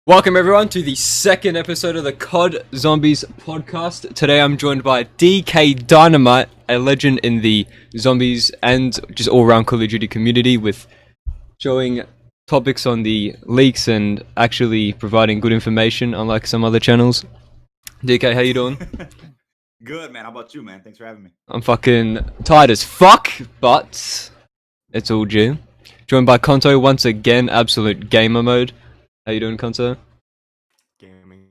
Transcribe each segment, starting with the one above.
Welcome everyone to the second episode of the COD Zombies Podcast. Today I'm joined by dkdynamite, a legend in the zombies and just all-around Call of Duty community, with showing topics on the leaks and actually providing good information, unlike some other channels. DK, how you doing? Good, man. How about you, man? Thanks for having me. I'm fucking tired as fuck, but it's all due. Joined by Konto once again, absolute gamer mode. How you doing, Konto? Gaming.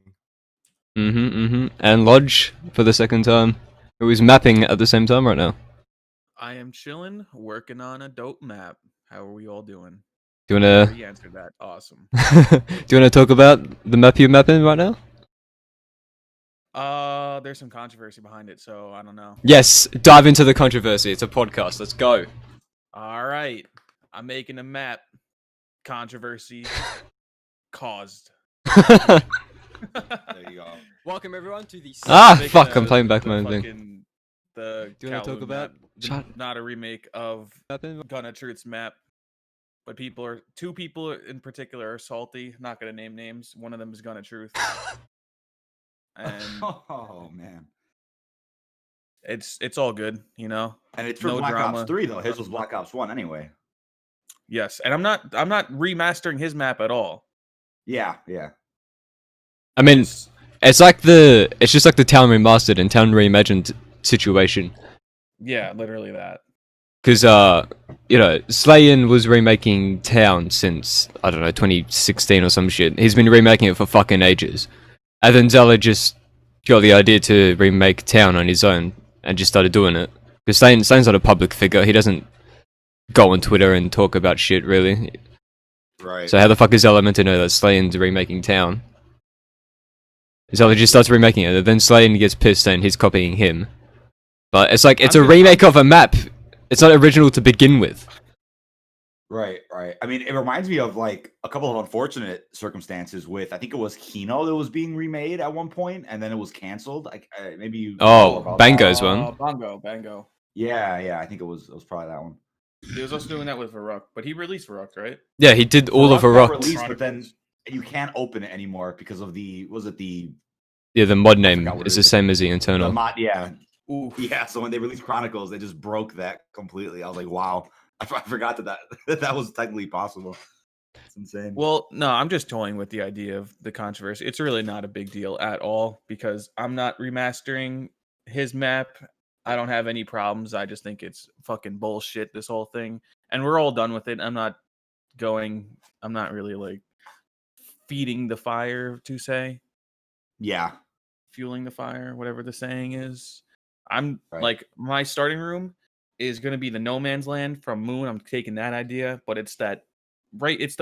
And Lodge for the second time, who is mapping at the same time right now. I am chilling, working on a dope map. How are we all doing? Do you wanna? You answered that. Awesome. Do you wanna talk about the map you're mapping right now? There's some controversy behind it, so I don't know. Yes, dive into the controversy. It's a podcast. Let's go. All right, I'm making a map. Controversy caused. There you go. Welcome everyone to the. Fuck! I'm playing back my own thing. The Do you wanna talk Kowloon about? map, not a remake of Gun of Truth's map, but two people in particular are salty. Not gonna name names. One of them is Gun of Truth, and Oh man. it's all good, you know. And it's for No Black drama. Ops 3 though. His was Black Ops 1 anyway. Yes, and I'm not remastering his map at all. Yeah. I mean, it's just like the Town Remastered and Town Reimagined situation. Yeah, literally that. Because, Slayin was remaking Town since, I don't know, 2016 or some shit. He's been remaking it for fucking ages. And then Zella just got the idea to remake Town on his own and just started doing it. Because Slayin's not a public figure. He doesn't go on Twitter and talk about shit, really. Right. So how the fuck is Zella meant to know that Slayin's remaking Town? Zella just starts remaking it, and then Slayin gets pissed and he's copying him. But it's like, it's a remake of a map. It's not original to begin with. Right. I mean, it reminds me of like a couple of unfortunate circumstances with, I think it was Kino that was being remade at one point, and then it was canceled. Like maybe you. Oh, Bango's one. Bango. Yeah. I think it was probably that one. He was also doing that with Varrock, but he released Varrock, right? Yeah, he did all of Varrock got Varrock. released, but then you can't open it anymore because of the The mod name forgot what is it the is. same as the the internal. mod. Yeah. Ooh. Yeah, so when they released Chronicles, they just broke that completely. I was like, wow. I forgot that was technically possible. It's insane. Well, no, I'm just toying with the idea of the controversy. It's really not a big deal at all because I'm not remastering his map. I don't have any problems. I just think it's fucking bullshit, this whole thing. And we're all done with it. I'm not really like feeding the fire, to say. Yeah. Fueling the fire, whatever the saying is. I'm Right. like, my starting room is going to be the No Man's Land from Moon. I'm taking that idea, but it's that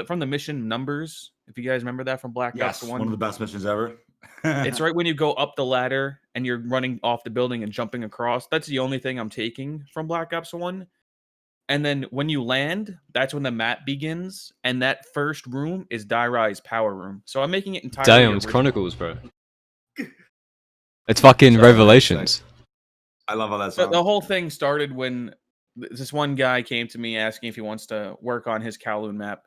from the mission Numbers. If you guys remember that from Black Ops Yes, 1. one of the best missions ever. It's right when you go up the ladder and you're running off the building and jumping across. That's the only thing I'm taking from Black Ops 1. And then when you land, that's when the map begins. And that first room is Dairai's power room. So I'm making it entirely Damn, it's original. Chronicles, bro. It's fucking Sorry, Revelations. I love how that So sounds. the whole thing started when this one guy came to me asking if he wants to work on his Kowloon map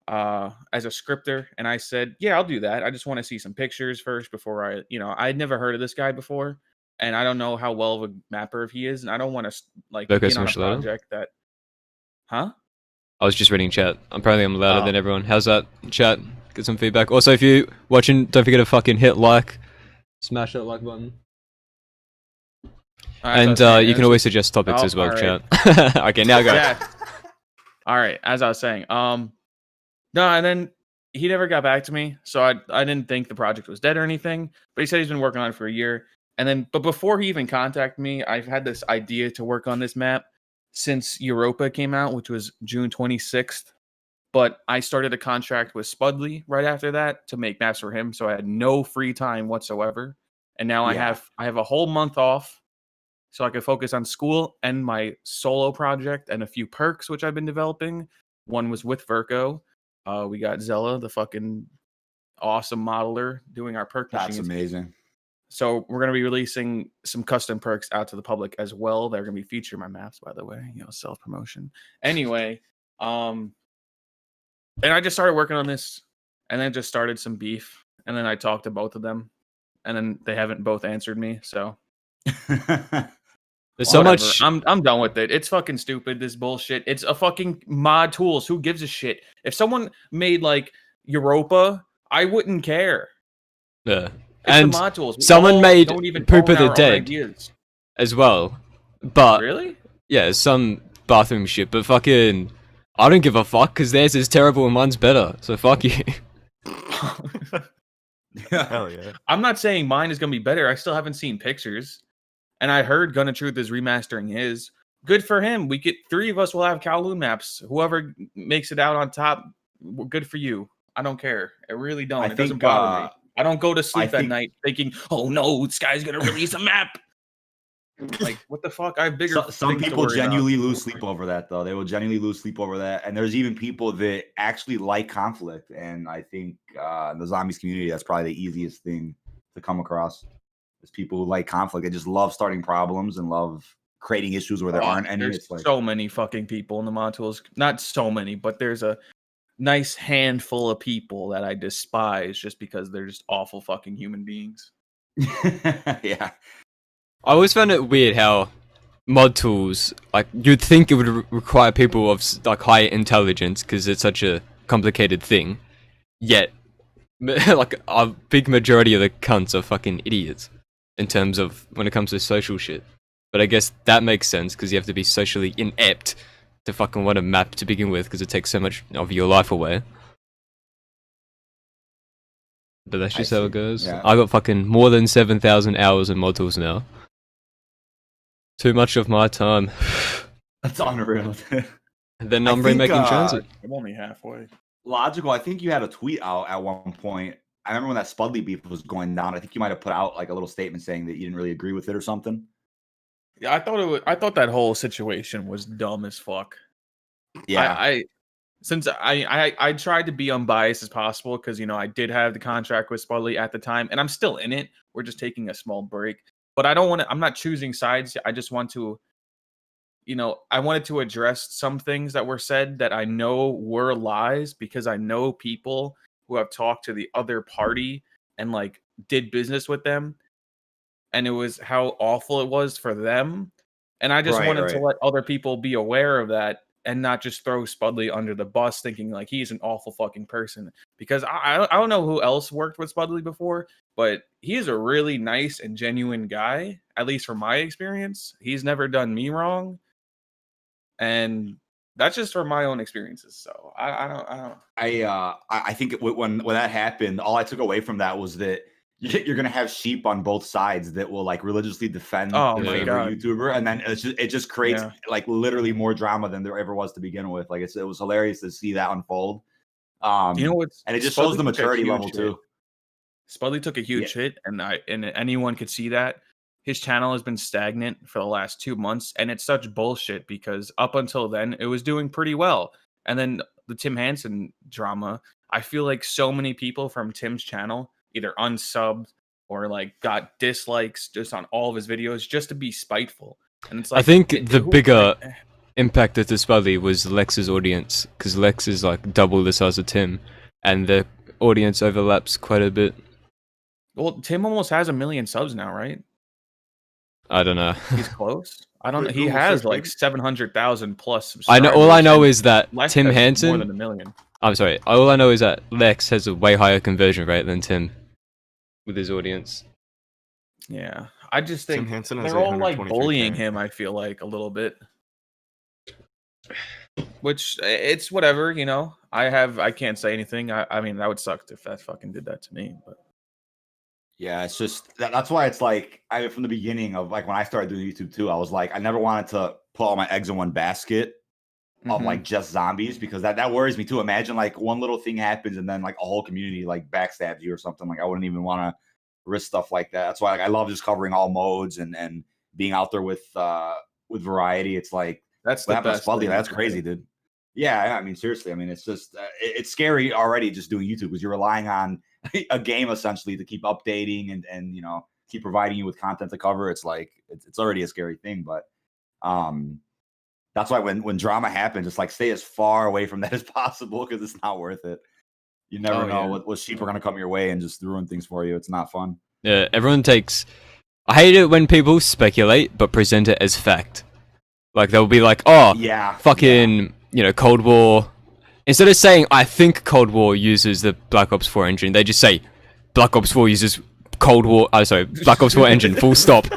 as a scripter, and I said, "Yeah, I'll do that. I just want to see some pictures first before I had never heard of this guy before, and I don't know how well of a mapper he is, and I don't want to like Okay, get on a Smash Loader? project that, huh? I was just reading chat. Apparently I'm louder Oh. than everyone. How's that, chat? Get some feedback. Also, if you're watching, don't forget to fucking hit like. Smash that like button. And you can always suggest topics as well, alright. chat. Okay, now go. Yeah. All right, as I was saying, no, and then he never got back to me, so I didn't think the project was dead or anything. But he said he's been working on it for a year, but before he even contacted me, I've had this idea to work on this map since Europa came out, which was June 26th. But I started a contract with Spudley right after that to make maps for him, so I had no free time whatsoever. And now Yeah. I have a whole month off, so I could focus on school and my solo project and a few perks which I've been developing. One was with Virko. We got Zella, the fucking awesome modeler, doing our perk That's machines. amazing. So we're going to be releasing some custom perks out to the public as well. They're going to be featured in my maps, by the way. Self-promotion. Anyway, and I just started working on this, and then just started some beef. And then I talked to both of them, and then they haven't both answered me. So There's so whatever. much. I'm done with it. It's fucking stupid. This bullshit. It's a fucking mod tools. Who gives a shit? If someone made like Europa, I wouldn't care. Yeah. It's And the mod tools. We someone all made don't even Poop own of the our own Dead ideas. as well. But Really? yeah, some bathroom shit. But fucking, I don't give a fuck because theirs is terrible and mine's better. So fuck you. Hell yeah. I'm not saying mine is gonna be better. I still haven't seen pictures, and I heard Gun of Truth is remastering his. Good for him. We get 3 of us will have Kowloon maps. Whoever makes it out on top, good for you. I don't care. I really don't. It doesn't bother me. I don't go to sleep at night thinking, "Oh no, this guy's gonna release a map." Like, what the fuck? I have bigger. Some things to people worry genuinely about. lose sleep over that, though. They will genuinely lose sleep over that. And there's even people that actually like conflict. And I think in the zombies community, that's probably the easiest thing to come across. Is people who like conflict. They just love starting problems and love creating issues where there aren't any. There's It's like, so many fucking people in the mod tools. Not so many, but there's a nice handful of people that I despise just because they're just awful fucking human beings. yeah. I always found it weird how mod tools, like, you'd think it would require people of like high intelligence because it's such a complicated thing, yet like a big majority of the cunts are fucking idiots in terms of when it comes to social shit. But I guess that makes sense because you have to be socially inept to fucking want a map to begin with because it takes so much of your life away. But that's just how it goes. Yeah. I got fucking more than 7,000 hours in mod tools now. Too much of my time. That's unreal. And then I'm remaking transit. I'm only halfway. Logical, I think you had a tweet out at one point. I remember when that Spudley beef was going down. I think you might have put out like a little statement saying that you didn't really agree with it or something. Yeah, I thought that whole situation was dumb as fuck. Yeah. I tried to be unbiased as possible because I did have the contract with Spudley at the time, and I'm still in it. We're just taking a small break. But I'm not choosing sides. I just want to, I wanted to address some things that were said that I know were lies because I know people who have talked to the other party and like did business with them. And it was how awful it was for them. And I just wanted to let other people be aware of that and not just throw Spudley under the bus thinking like he's an awful fucking person. Because I don't know who else worked with Spudley before, but he's a really nice and genuine guy, at least from my experience. He's never done me wrong. And that's just from my own experiences. So I don't. I think when that happened, all I took away from that was that you're gonna have sheep on both sides that will like religiously defend their favorite YouTuber, and then it just creates like literally more drama than there ever was to begin with. Like it was hilarious to see that unfold. And it just shows the maturity level too. Spudley took a huge hit, and anyone could see that. His channel has been stagnant for the last 2 months, and it's such bullshit because up until then it was doing pretty well. And then the Tim Hansen drama, I feel like so many people from Tim's channel either unsubbed or like got dislikes just on all of his videos just to be spiteful. And it's like, I think the bigger impact to Spudley was Lex's audience, because Lex is like double the size of Tim, and the audience overlaps quite a bit. Well, Tim almost has 1 million subs now, right? I don't know. He's close. I don't know. He has like 700,000 plus subscribers. I know. All I know is that Lex Tim has Hansen. more than 1 million. I'm sorry. All I know is that Lex has a way higher conversion rate than Tim with his audience. Yeah, I just think Tim Hansen has they're all like 823K. bullying him. I feel like a little bit, which it's whatever. I can't say anything. I mean, that would suck if that fucking did that to me. But yeah, it's just that's why it's like from the beginning of like when I started doing YouTube too, I was like I never wanted to put all my eggs in one basket of like just zombies because that worries me too. Imagine like one little thing happens and then like a whole community like backstabs you or something. Like I wouldn't even want to risk stuff like that. That's why like, I love just covering all modes and being out there with variety. It's like that's the best thing. That's crazy, dude. Yeah, I mean seriously. I mean it's just it's scary already just doing YouTube because you're relying on a game essentially to keep updating and keep providing you with content to cover. It's like it's already a scary thing, but that's why when drama happens, it's like stay as far away from that as possible because it's not worth it. You never Oh, know yeah. what sheep are gonna come your way and just ruin things for you. It's not fun. Yeah, everyone takes. I hate it when people speculate but present it as fact. Like they'll be like, "Oh, Yeah. fucking, Cold War." Instead of saying, "I think Cold War uses the Black Ops 4 engine," they just say, "Black Ops 4 uses Black Ops 4 engine." Full stop.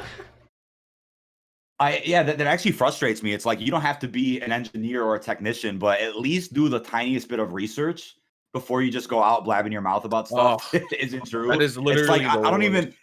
That actually frustrates me. It's like you don't have to be an engineer or a technician, but at least do the tiniest bit of research before you just go out blabbing your mouth about stuff that isn't true. That is literally it's like I don't the even.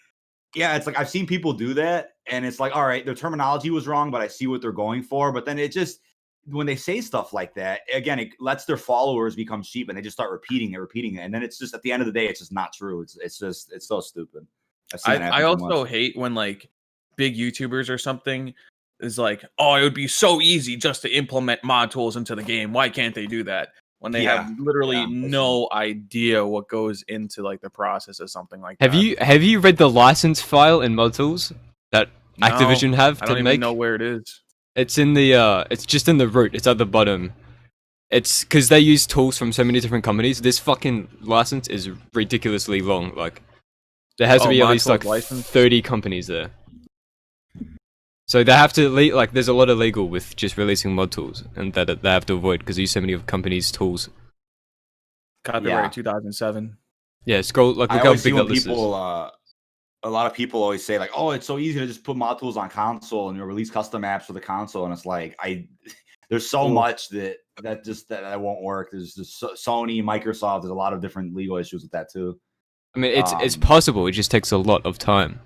Yeah, it's like I've seen people do that, and it's like, all right, their terminology was wrong, but I see what they're going for. But then it just, when they say stuff like that, again, it lets their followers become sheep, and they just start repeating it, and then it's just at the end of the day, it's just not true. It's so stupid. I've seen that happen I too also much. hate when like big YouTubers or something is like, oh, it would be so easy just to implement mod tools into the game. Why can't they do that? When they have literally no idea what goes into like the process of something like that. Have you read the license file in mod tools that Activision have I to don't make? even know where it is. It's in the it's just in the root. It's at the bottom. It's because they use tools from so many different companies. This fucking license is ridiculously long. Like there has to be at least like 30 companies there. So they have to like there's a lot illegal with just releasing mod tools, and that they have to avoid because they use so many of companies' tools. Copyright 2007. Yeah, scroll like look I how always see big that when list people, is. a lot of people always say like, "Oh, it's so easy to just put mod tools on console and release custom apps for the console," and it's like there's so much that won't work. There's just Sony, Microsoft. There's a lot of different legal issues with that too. I mean, it's possible. It just takes a lot of time.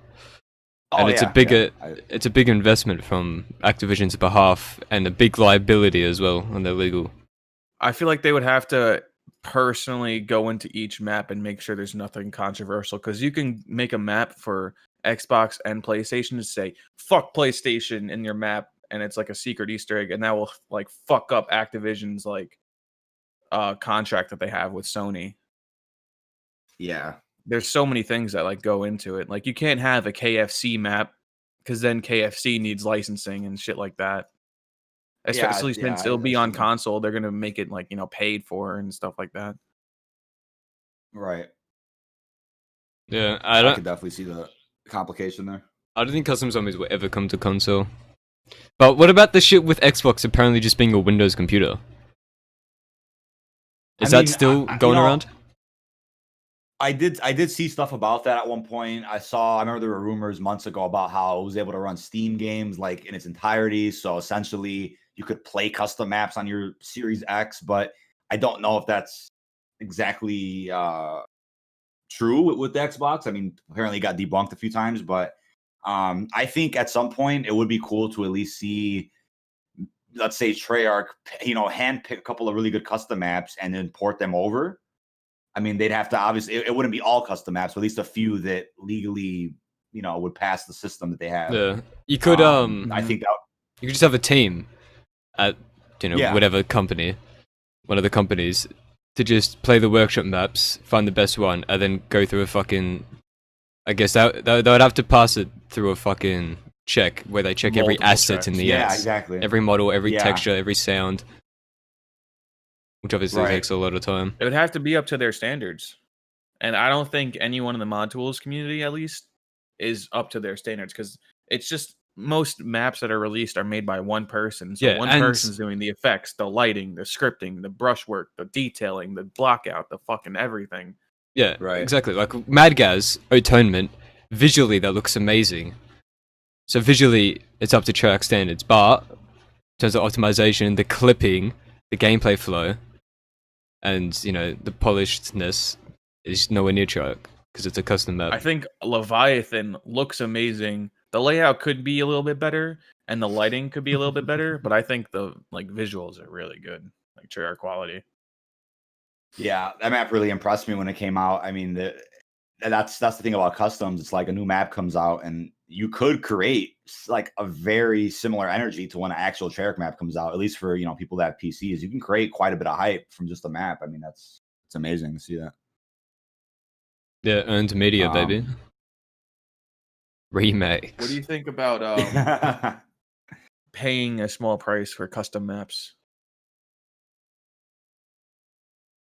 And it's a big investment from Activision's behalf, and a big liability as well on their legal. I feel like they would have to personally go into each map and make sure there's nothing controversial, because you can make a map for Xbox and PlayStation to say "fuck PlayStation" in your map, and it's like a secret Easter egg, and that will like fuck up Activision's like contract that they have with Sony. Yeah. There's so many things that like go into it. Like you can't have a KFC map because then KFC needs licensing and shit like that. Especially since it'll be on console, they're gonna make it like paid for and stuff like that. Right. Yeah, I could definitely see the complication there. I don't think Custom Zombies will ever come to console. But what about the shit with Xbox apparently just being a Windows computer? Is that still going around? I did see stuff about that at one point. I remember there were rumors months ago about how it was able to run Steam games like in its entirety. So essentially you could play custom maps on your Series X, but I don't know if that's exactly true with the Xbox. I mean, apparently it got debunked a few times, but I think at some point it would be cool to at least see, let's say Treyarch, hand pick a couple of really good custom maps and then port them over. I mean, they'd have to obviously, it wouldn't be all custom maps, but at least a few that legally, would pass the system that they have. Yeah, you could. I think that you could just have a team at whatever company, one of the companies, to just play the workshop maps, find the best one, and then go through a fucking. I guess that they would have to pass it through a fucking check where they check every asset in the ads. Exactly. Every model, every texture, every sound. Which obviously takes a lot of time. It would have to be up to their standards. And I don't think anyone in the mod tools community, at least, is up to their standards, because it's just most maps that are released are made by one person. So one person's doing the effects, the lighting, the scripting, the brushwork, the detailing, the blockout, the fucking everything. Yeah, right. Exactly. Like Mad Gaz, Atonement, visually that looks amazing. So visually, it's up to Treyarch standards, but in terms of optimization, the clipping, the gameplay flow, and the polishedness is nowhere near Treyarch because it's a custom map. I think Leviathan looks amazing. The layout could be a little bit better, and the lighting could be a little bit better, but I think the visuals are really good, like Treyarch quality. Yeah, that map really impressed me when it came out. I mean, that's the thing about customs. It's like a new map comes out, and you could create like a very similar energy to when an actual Treyarch map comes out. At least for people that have PCs, you can create quite a bit of hype from just a map. I mean, it's amazing to see that. Yeah, earned media, baby. Remakes. What do you think about paying a small price for custom maps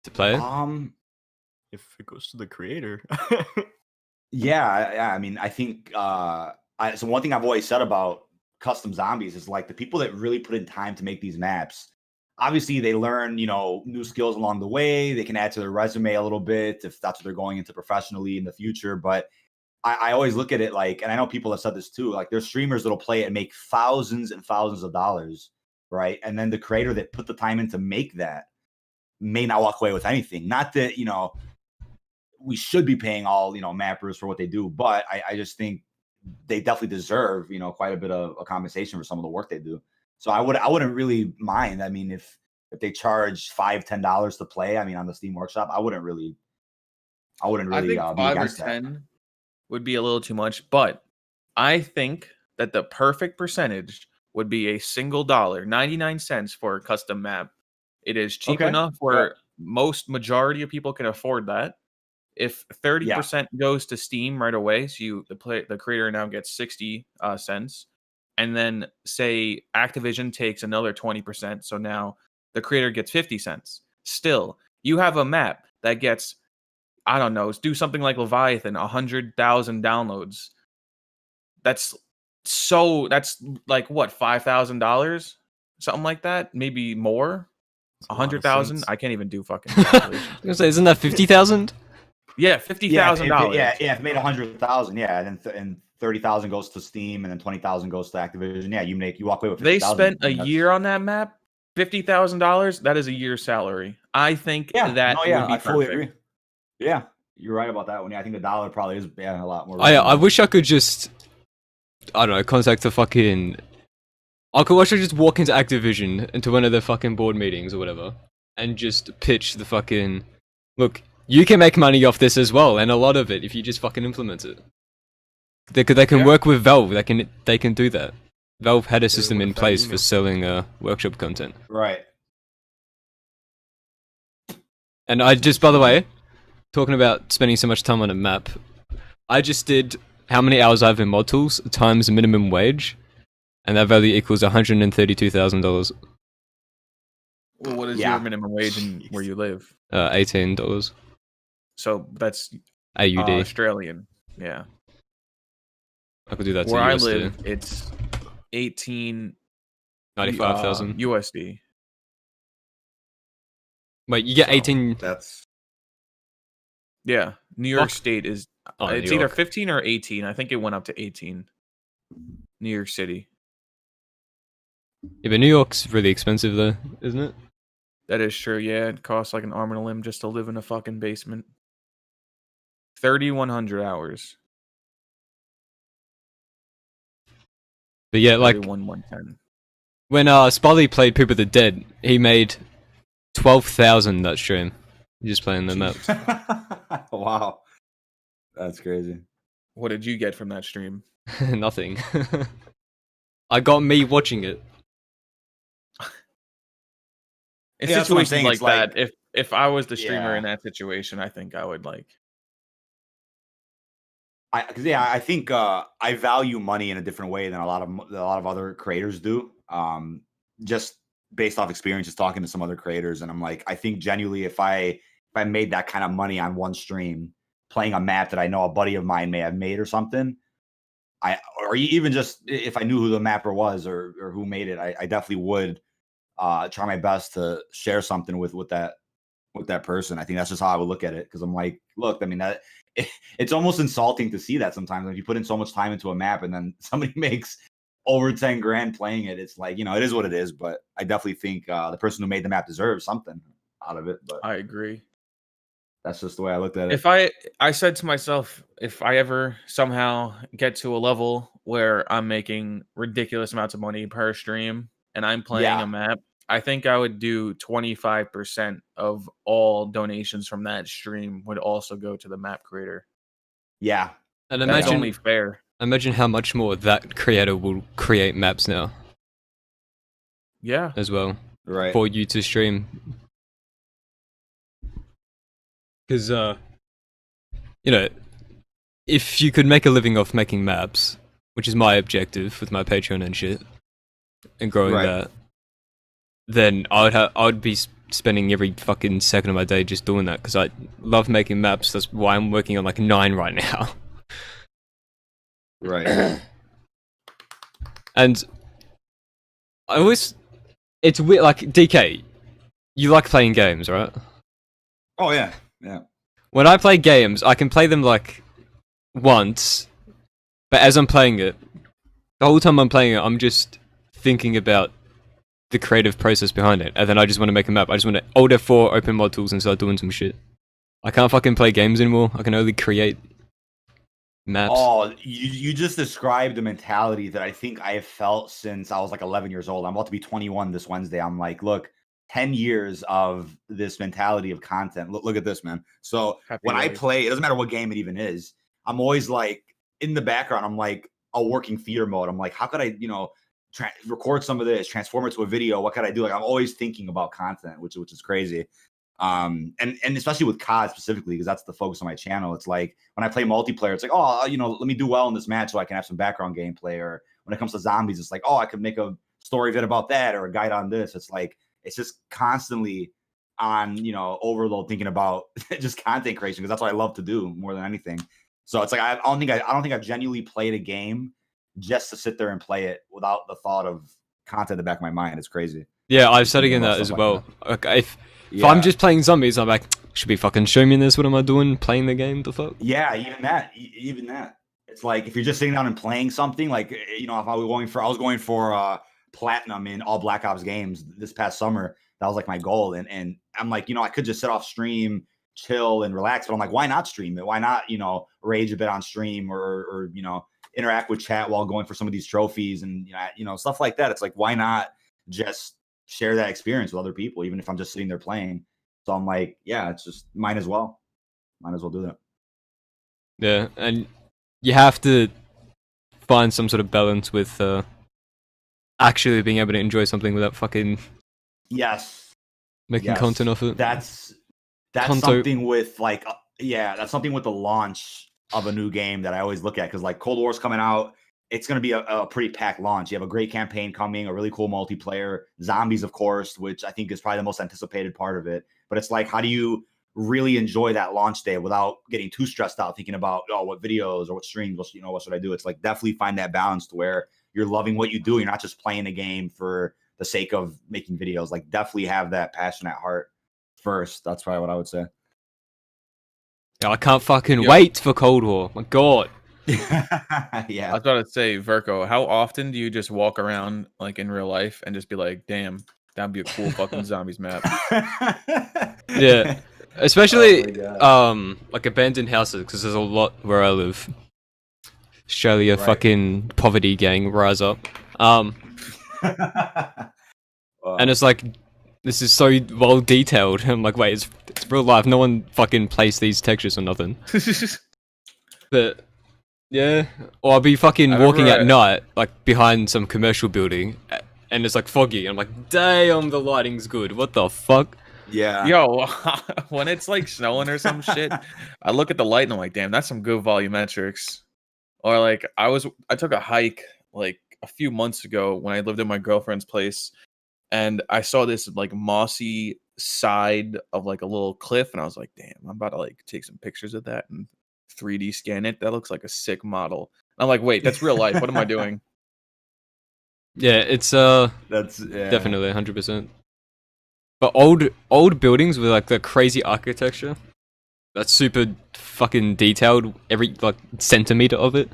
to play? if it goes to the creator. Yeah, I mean, I think so one thing I've always said about custom zombies is like the people that really put in time to make these maps, obviously they learn, new skills along the way. They can add to their resume a little bit if that's what they're going into professionally in the future. But I always look at it like, and I know people have said this too, like there's streamers that'll play it and make thousands and thousands of dollars, right? And then the creator that put the time in to make that may not walk away with anything. Not that, we should be paying all, mappers for what they do, but I just think they definitely deserve, quite a bit of a compensation for some of the work they do. So I wouldn't really mind. I mean, if they charge $5-10 to play, I mean, on the Steam Workshop, I wouldn't really I think be 5 or against that. 10 would be a little too much, but I think that the perfect percentage would be a single dollar, 99 cents for a custom map. It is cheap Okay. enough where majority of people can afford that. If 30% goes to Steam right away, so the creator now gets 60 cents, and then say Activision takes another 20%, so now the creator gets 50 cents. Still, you have a map that gets, I don't know, do something like Leviathan, 100,000 downloads. That's like what, $5,000, something like that, maybe more. 100,000. I can't even do fucking calculations. I was gonna say, isn't that 50,000? Yeah, $50,000. Yeah, if it made 100,000, and 30,000 goes to Steam, and then 20,000 goes to Activision. Yeah, you walk away with 50,000. They spent a year on that map. $50,000. That is a year's salary. I think would be I fully perfect. agree. Yeah, you're right about that one. Yeah, I think the dollar probably is a lot more. I wish I could just, I don't know, contact the fucking. I wish I could just walk into Activision, into one of their fucking board meetings or whatever, and just pitch the fucking. Look, you can make money off this as well, and a lot of it if you just fucking implement it. They can work with Valve. They can do that. Valve had a system in place for selling workshop content. Right. And I just, by the way, talking about spending so much time on a map, I just did how many hours I have in mod tools times minimum wage, and that value equals $132,000. Well, what is your minimum wage and where you live? $18. So that's AUD. Australian. Yeah. I could do that. Where to I USD. live, it's 95,000 USD. Wait, you get 18. That's Yeah, New York State is. It's New either York. 15 or 18. I think it went up to 18. New York City. Yeah, but New York's really expensive though, isn't it? That is true. Yeah, it costs like an arm and a limb just to live in a fucking basement. 3,100 hours. But yeah, like 110. when Spolly played People the Dead, he made 12,000 that stream. Just playing the maps. Wow, that's crazy. What did you get from that stream? Nothing. I got me watching it. In Yeah, that's what I'm situations saying, like it's like- that, if I was the streamer Yeah. in that situation, I think I would like. I think I value money in a different way than a lot of other creators do. Just based off experience, just talking to some other creators, and I'm like, I think genuinely, if I made that kind of money on one stream, playing a map that I know a buddy of mine may have made or something, or even just if I knew who the mapper was or who made it, I definitely would try my best to share something with that person. I think that's just how I would look at it, because I'm like, look, I mean, that it's almost insulting to see that sometimes. If you put in so much time into a map and then somebody makes over 10 grand playing it, it's like, it is what it is. But I definitely think the person who made the map deserves something out of it. But I agree. that's just the way I looked at it. If I said to myself, if I ever somehow get to a level where I'm making ridiculous amounts of money per stream and I'm playing a map, I think I would do 25% of all donations from that stream would also go to the map creator. Yeah. And That's only fair. imagine how much more that creator will create maps now Yeah. as well Right. for you to stream. Because, if you could make a living off making maps, which is my objective with my Patreon and shit, and growing Right. that, then I would be spending every fucking second of my day just doing that because I love making maps. That's why I'm working on like 9 right now. Right. And I always, it's weird. Like DK, you like playing games, right? Oh yeah, yeah. When I play games, I can play them like once, but as I'm playing it, the whole time I'm playing it, I'm just thinking about the creative process behind it, and then I just want to make a map. I just want to Alt F4, open mod tools, and start doing some shit. I can't fucking play games anymore. I can only create maps. Oh, you just described the mentality that I think I have felt since I was like 11 years old. I'm about to be 21 this Wednesday. I'm like, look, 10 years of this mentality of content. Look at this, man. So when I play, it doesn't matter what game it even is, I'm always like in the background. I'm like a working theater mode. I'm like, how could I, record some of this, transform it to a video? What could I do? Like I'm always thinking about content, which is crazy. And especially with COD specifically, because that's the focus of my channel. It's like when I play multiplayer, it's like, oh, let me do well in this match so I can have some background gameplay. Or when it comes to zombies, it's like, oh, I could make a story vid about that or a guide on this. It's like it's just constantly on overload thinking about just content creation, because that's what I love to do more than anything. So it's like I don't think I've genuinely played a game just to sit there and play it without the thought of content in the back of my mind. It's crazy. Yeah, I've started getting that as well. Like if I'm just playing zombies, I'm like, should be fucking show me this. What am I doing? Playing the game? The fuck? Yeah, even that. It's like if you're just sitting down and playing something, like if I was going for platinum in all Black Ops games this past summer. That was like my goal, and I'm like, I could just sit off stream, chill and relax, but I'm like, why not stream it? Why not rage a bit on stream or interact with chat while going for some of these trophies and stuff like that. It's like, why not just share that experience with other people, even if I'm just sitting there playing? So I'm like, yeah, it's just might as well do that. Yeah, and you have to find some sort of balance with actually being able to enjoy something without fucking making content off it. That's something with like that's something with the launch of a new game that I always look at, because like Cold War's coming out. It's going to be a pretty packed launch. You have a great campaign coming, a really cool multiplayer, zombies, of course, which I think is probably the most anticipated part of it. But it's like, how do you really enjoy that launch day without getting too stressed out thinking about, what videos or what streams, what should I do? It's like, definitely find that balance to where you're loving what you do. You're not just playing a game for the sake of making videos. Like, definitely have that passion at heart first. That's probably what I would say. Yeah, I can't fucking wait for Cold War. My God. Yeah. I was about to say, Verko, how often do you just walk around like in real life and just be like, damn, that'd be a cool fucking zombies map? Yeah. Especially like abandoned houses, because there's a lot where I live. Australia, fucking poverty gang, rise up. And it's like, this is so well detailed. I'm like, wait, it's real life. No one fucking placed these textures or nothing. But yeah, or I'll be fucking walking at night, like behind some commercial building, and it's like foggy. I'm like, damn, the lighting's good. What the fuck? Yeah. Yo, when it's like snowing or some shit, I look at the light and I'm like, damn, that's some good volumetrics. Or like I took a hike like a few months ago when I lived at my girlfriend's place, and I saw this like mossy side of like a little cliff, and I was like, damn, I'm about to like take some pictures of that and 3D scan it. That looks like a sick model. I'm like, wait, that's real life. What am I doing? Yeah, it's that's definitely 100%. But old buildings with like the crazy architecture, that's super fucking detailed. Every like centimeter of it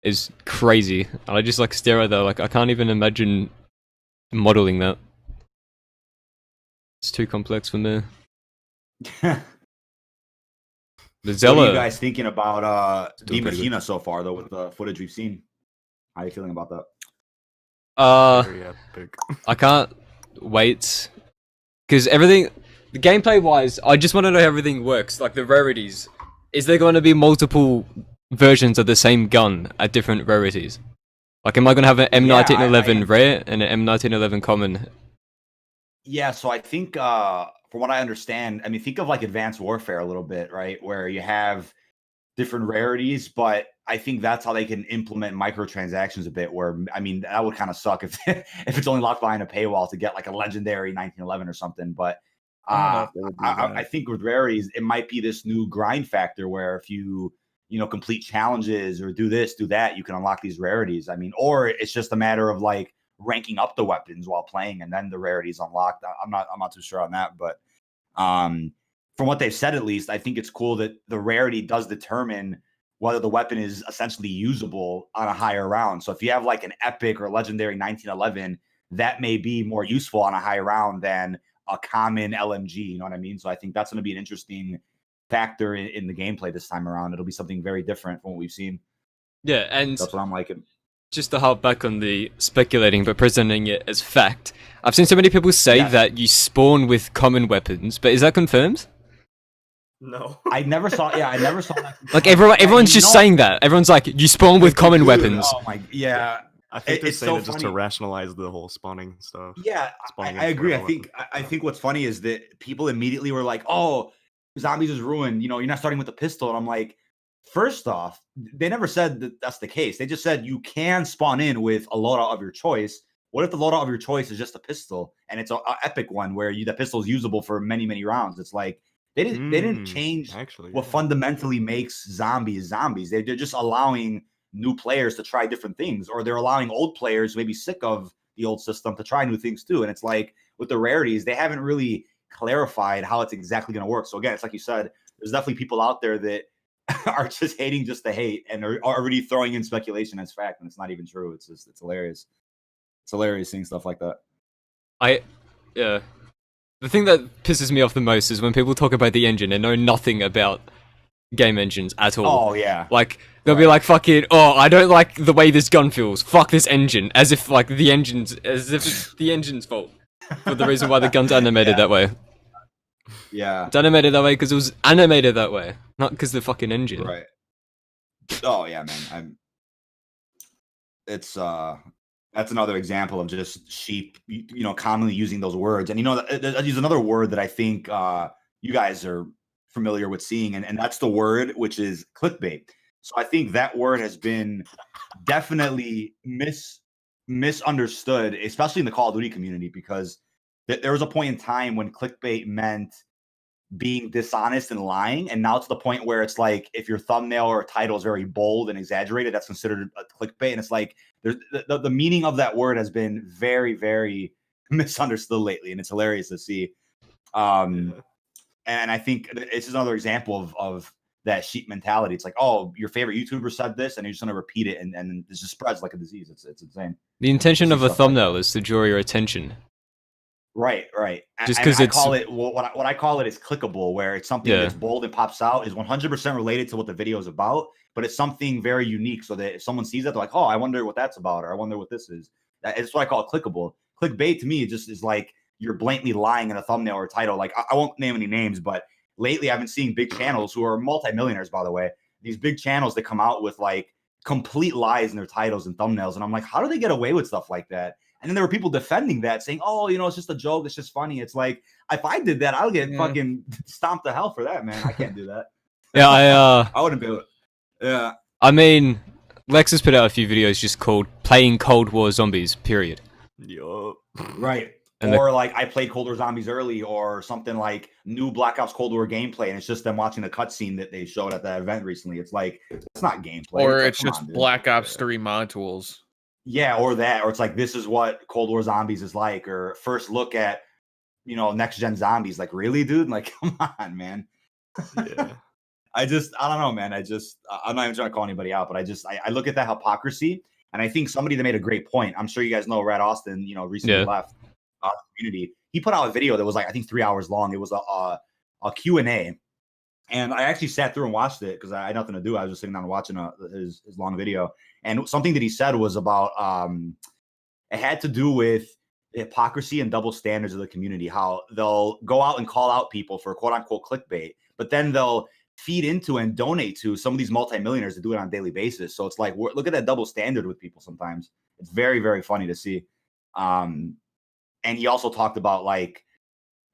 is crazy. And I just like stare at that. Like, I can't even imagine modeling that. It's too complex for me. The Zella. What are you guys thinking about D Machina so far, though, with the footage we've seen? How are you feeling about that? Very epic. I can't wait, because everything, the gameplay wise, I just want to know how everything works. Like the rarities, is there going to be multiple versions of the same gun at different rarities? Like, am I going to have an M1911 rare and an M1911 common? Yeah, so I think from what I understand, I mean, think of like Advanced Warfare a little bit, right? Where you have different rarities, but I think that's how they can implement microtransactions a bit, where, I mean, that would kind of suck if it's only locked behind a paywall to get like a legendary 1911 or something. But I think with rarities, it might be this new grind factor where if you complete challenges or do this, do that, you can unlock these rarities. I mean, or it's just a matter of like ranking up the weapons while playing and then the rarities unlocked. I'm not too sure on that, but from what they've said, at least, I think it's cool that the rarity does determine whether the weapon is essentially usable on a higher round. So if you have like an epic or legendary 1911, that may be more useful on a high round than a common LMG. You know what I mean? So I think that's going to be an interesting factor in the gameplay this time around. It'll be something very different from what we've seen. Yeah, and that's what I'm liking. Just to harp back on the speculating but presenting it as fact, I've seen so many people say that you spawn with common weapons, but is that confirmed? No. I never saw that. Like everyone's just saying that. Everyone's like, you spawn with common weapons. Oh my, yeah. I think they're saying so it just to rationalize the whole spawning stuff. Yeah, I agree. I think what's funny is that people immediately were like, "Oh, zombies is ruined. You're not starting with a pistol." And I'm like, first off, they never said that that's the case. They just said you can spawn in with a loadout of your choice. What if the loadout of your choice is just a pistol and it's an epic one where the pistol is usable for many, many rounds? It's like they didn't change what fundamentally makes zombies. They're just allowing new players to try different things, or they're allowing old players who may be sick of the old system to try new things too. And it's like with the rarities, they haven't really clarified how it's exactly going to work. So again, it's like you said, there's definitely people out there that are just hating just to hate and are already throwing in speculation as fact, and it's not even true. It's hilarious. It's hilarious seeing stuff like that. The thing that pisses me off the most is when people talk about the engine and know nothing about game engines at all. Oh yeah. Like they'll be like, fucking, oh, I don't like the way this gun feels. Fuck this engine. As if it's the engine's fault for the reason why the gun's animated that way. Yeah. It's animated that way because it was animated that way, not because the fucking engine. Right. Oh yeah, man. That's another example of just sheep, commonly using those words. And there's another word that I think you guys are familiar with seeing, and that's the word which is clickbait. So I think that word has been definitely misunderstood, especially in the Call of Duty community, because there was a point in time when clickbait meant being dishonest and lying, and now it's the point where it's like if your thumbnail or title is very bold and exaggerated, that's considered a clickbait. And it's like the meaning of that word has been very, very misunderstood lately, and it's hilarious to see. And I think it's just another example of that sheep mentality. It's like, oh, your favorite YouTuber said this, and you're just going to repeat it, and it just spreads like a disease. It's insane. The intention of a thumbnail is to draw your attention. Right. Just because it's call it what I call it is clickable, where it's something that's bold and pops out, is 100% related to what the video is about, but it's something very unique, so that if someone sees that, they're like, oh, I wonder what that's about, or I wonder what this is. That's what I call it, clickable. Clickbait to me just is like you're blatantly lying in a thumbnail or title. Like I won't name any names, but lately I've been seeing big channels who are multimillionaires, by the way. These big channels that come out with like complete lies in their titles and thumbnails, and I'm like, how do they get away with stuff like that? And then there were people defending that, saying, oh, it's just a joke, it's just funny. It's like, if I did that, I'll get fucking stomped to hell for that, man. I can't do that. Yeah, I wouldn't be able to. Yeah. I mean, Lex has put out a few videos just called Playing Cold War Zombies, period. Yup. Right. Or like I played Cold War Zombies early, or something like new Black Ops Cold War gameplay, and it's just them watching the cutscene that they showed at that event recently. It's like, it's not gameplay. Or it's just Black Ops 3 mod tools. Yeah, or that, or it's like, this is what Cold War Zombies is like, or first look at, next gen zombies. Like, really, dude? Like, come on, man. Yeah. I don't know, man. I'm not even trying to call anybody out, but I look at that hypocrisy, and I think somebody that made a great point. I'm sure you guys know Red Austin, recently left the community. He put out a video that was like, I think 3 hours long. It was a Q&A. And I actually sat through and watched it because I had nothing to do. I was just sitting down and watching his long video. And something that he said was about, it had to do with the hypocrisy and double standards of the community, how they'll go out and call out people for quote unquote clickbait, but then they'll feed into and donate to some of these multimillionaires that do it on a daily basis. So it's like, look at that double standard with people sometimes. It's very, very funny to see. And he also talked about like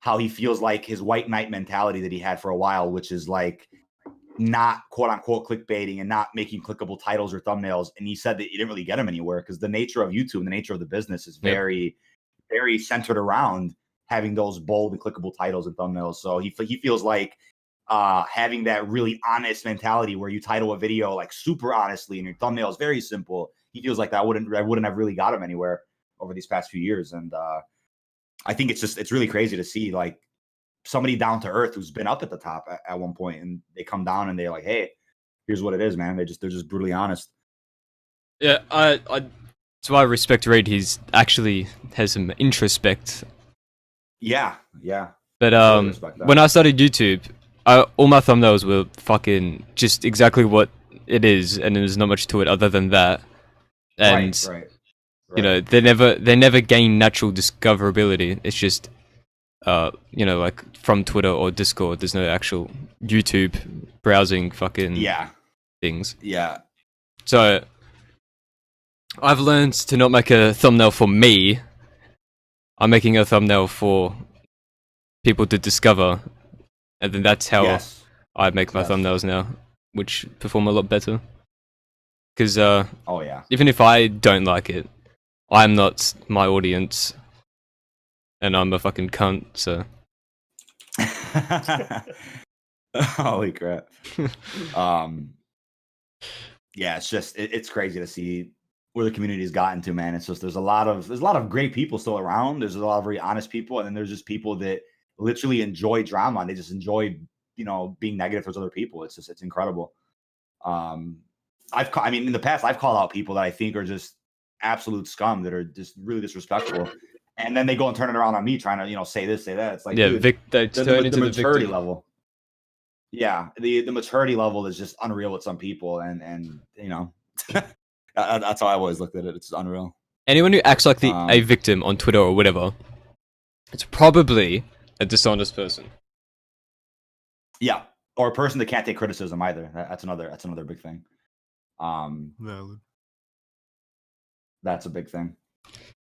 how he feels like his white knight mentality that he had for a while, which is like not quote unquote clickbaiting and not making clickable titles or thumbnails. And he said that he didn't really get him anywhere because the nature of YouTube and the nature of the business is very, very centered around having those bold and clickable titles and thumbnails. So he feels like having that really honest mentality where you title a video like super honestly and your thumbnail is very simple. He feels like that wouldn't have really got him anywhere over these past few years. And I think it's really crazy to see like somebody down to earth who's been up at the top at one point, and they come down and they're like, hey, here's what it is, man. They're just brutally honest. Yeah, that's why I respect Raid. He's actually has some introspect. Yeah. But Totally respect that. when I started YouTube, all my thumbnails were fucking just exactly what it is, and there's not much to it other than that. And right. you know, they never gain natural discoverability. It's just you know, like from Twitter or Discord. There's no actual YouTube browsing fucking things. Yeah. So I've learned to not make a thumbnail for me. I'm making a thumbnail for people to discover, and then that's how I make my thumbnails now, which perform a lot better. Because even if I don't like it, I'm not my audience, and I'm a fucking cunt. So holy crap. Yeah, it's crazy to see where the community's gotten to, man. It's just there's a lot of great people still around. There's a lot of very honest people, and then there's just people that literally enjoy drama and they just enjoy, you know, being negative towards other people. It's incredible. In the past I've called out people that I think are just absolute scum, that are just really disrespectful, and then they go and turn it around on me trying to, you know, say this, say that. It's like, yeah, dude, the maturity level. Yeah, the maturity level is just unreal with some people, and you know, that's how I always looked at it. It's unreal. Anyone who acts like a victim on Twitter or whatever, it's probably a dishonest person. Yeah, or a person that can't take criticism either. That's another big thing. Valid. That's a big thing.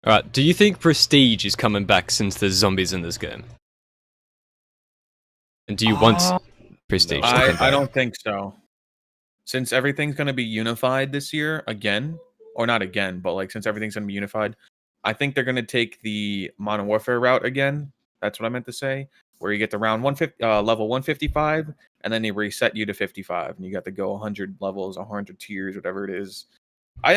All right, do you think prestige is coming back since there's zombies in this game? And do you want prestige? I don't think so. Since everything's going to be unified this year again, or not again, but like since everything's going to be unified, I think they're going to take the Modern Warfare route again. That's what I meant to say. Where you get to level 155, and then they reset you to 55, and you got to go 100 levels, 100 tiers, whatever it is. I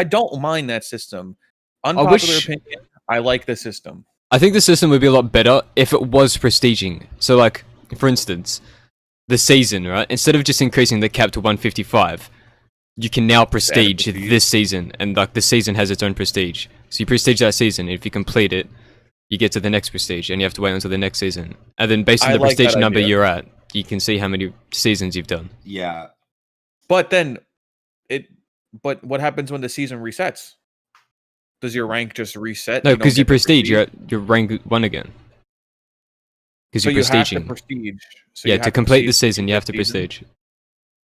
don't mind that system. Unpopular opinion, I like the system. I think the system would be a lot better if it was prestiging. So, like, for instance, the season, right? Instead of just increasing the cap to 155, you can now prestige this season, and like the season has its own prestige. So you prestige that season, and if you complete it, you get to the next prestige, and you have to wait until the next season. And then based on the prestige number you're at, you can see how many seasons you've done. Yeah. But but what happens when the season resets? Does your rank just reset? No, because you prestige, you're rank 1 again. Because you're prestiging. Prestige. So to complete the season, you have to prestige.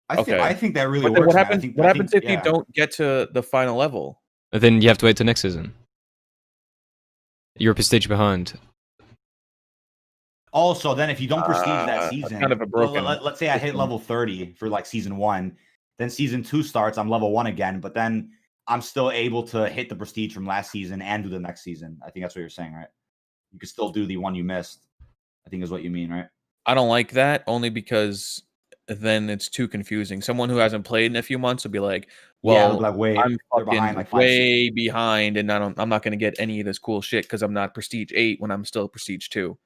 I think that really works. What happens if you don't get to the final level? And then you have to wait till next season. You're a prestige behind. Also, then if you don't prestige that season, kind of a broken. Let's say I hit level 30 for like season 1, then season 2 starts, I'm level 1 again, but then I'm still able to hit the prestige from last season and do the next season. I think that's what you're saying, right? You can still do the one you missed, I think is what you mean, right? I don't like that, only because then it's too confusing. Someone who hasn't played in a few months will be like, well, I'm fucking way behind, and I'm not going to get any of this cool shit because I'm not prestige 8 when I'm still prestige 2.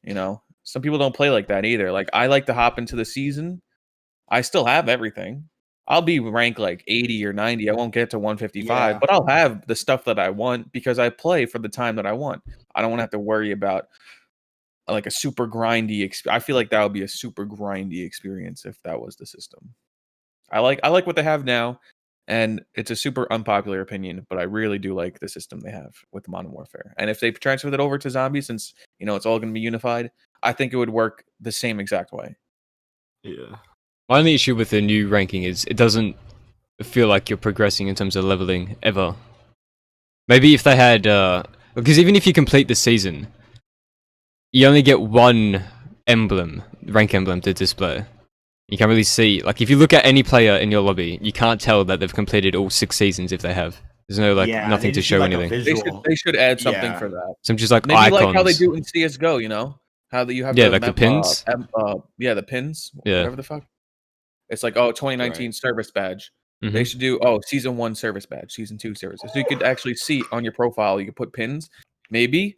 You know, some people don't play like that either. Like, I like to hop into the season. I still have everything. I'll be ranked like 80 or 90. I won't get to 155, but I'll have the stuff that I want because I play for the time that I want. I don't want to have to worry about like a super grindy I feel like that would be a super grindy experience if that was the system. I like what they have now, and it's a super unpopular opinion, but I really do like the system they have with Modern Warfare. And if they transfer that over to Zombies, since you know it's all going to be unified, I think it would work the same exact way. Yeah. My only issue with the new ranking is it doesn't feel like you're progressing in terms of leveling ever. Maybe if they had, because even if you complete the season, you only get one emblem, rank emblem to display. You can't really see, like if you look at any player in your lobby, you can't tell that they've completed all 6 seasons if they have. There's no like Yeah, nothing they to just show need, like, a anything. visual. They should add something Yeah. for that. Some just like Maybe icons. like how they do in CS:GO. You know how you have Yeah, like the pins. the pins. Yeah. Whatever the fuck. It's like 2019 service badge. Mhm. They should do season 1 service badge, season 2 service. So you could actually see on your profile. You could put pins. Maybe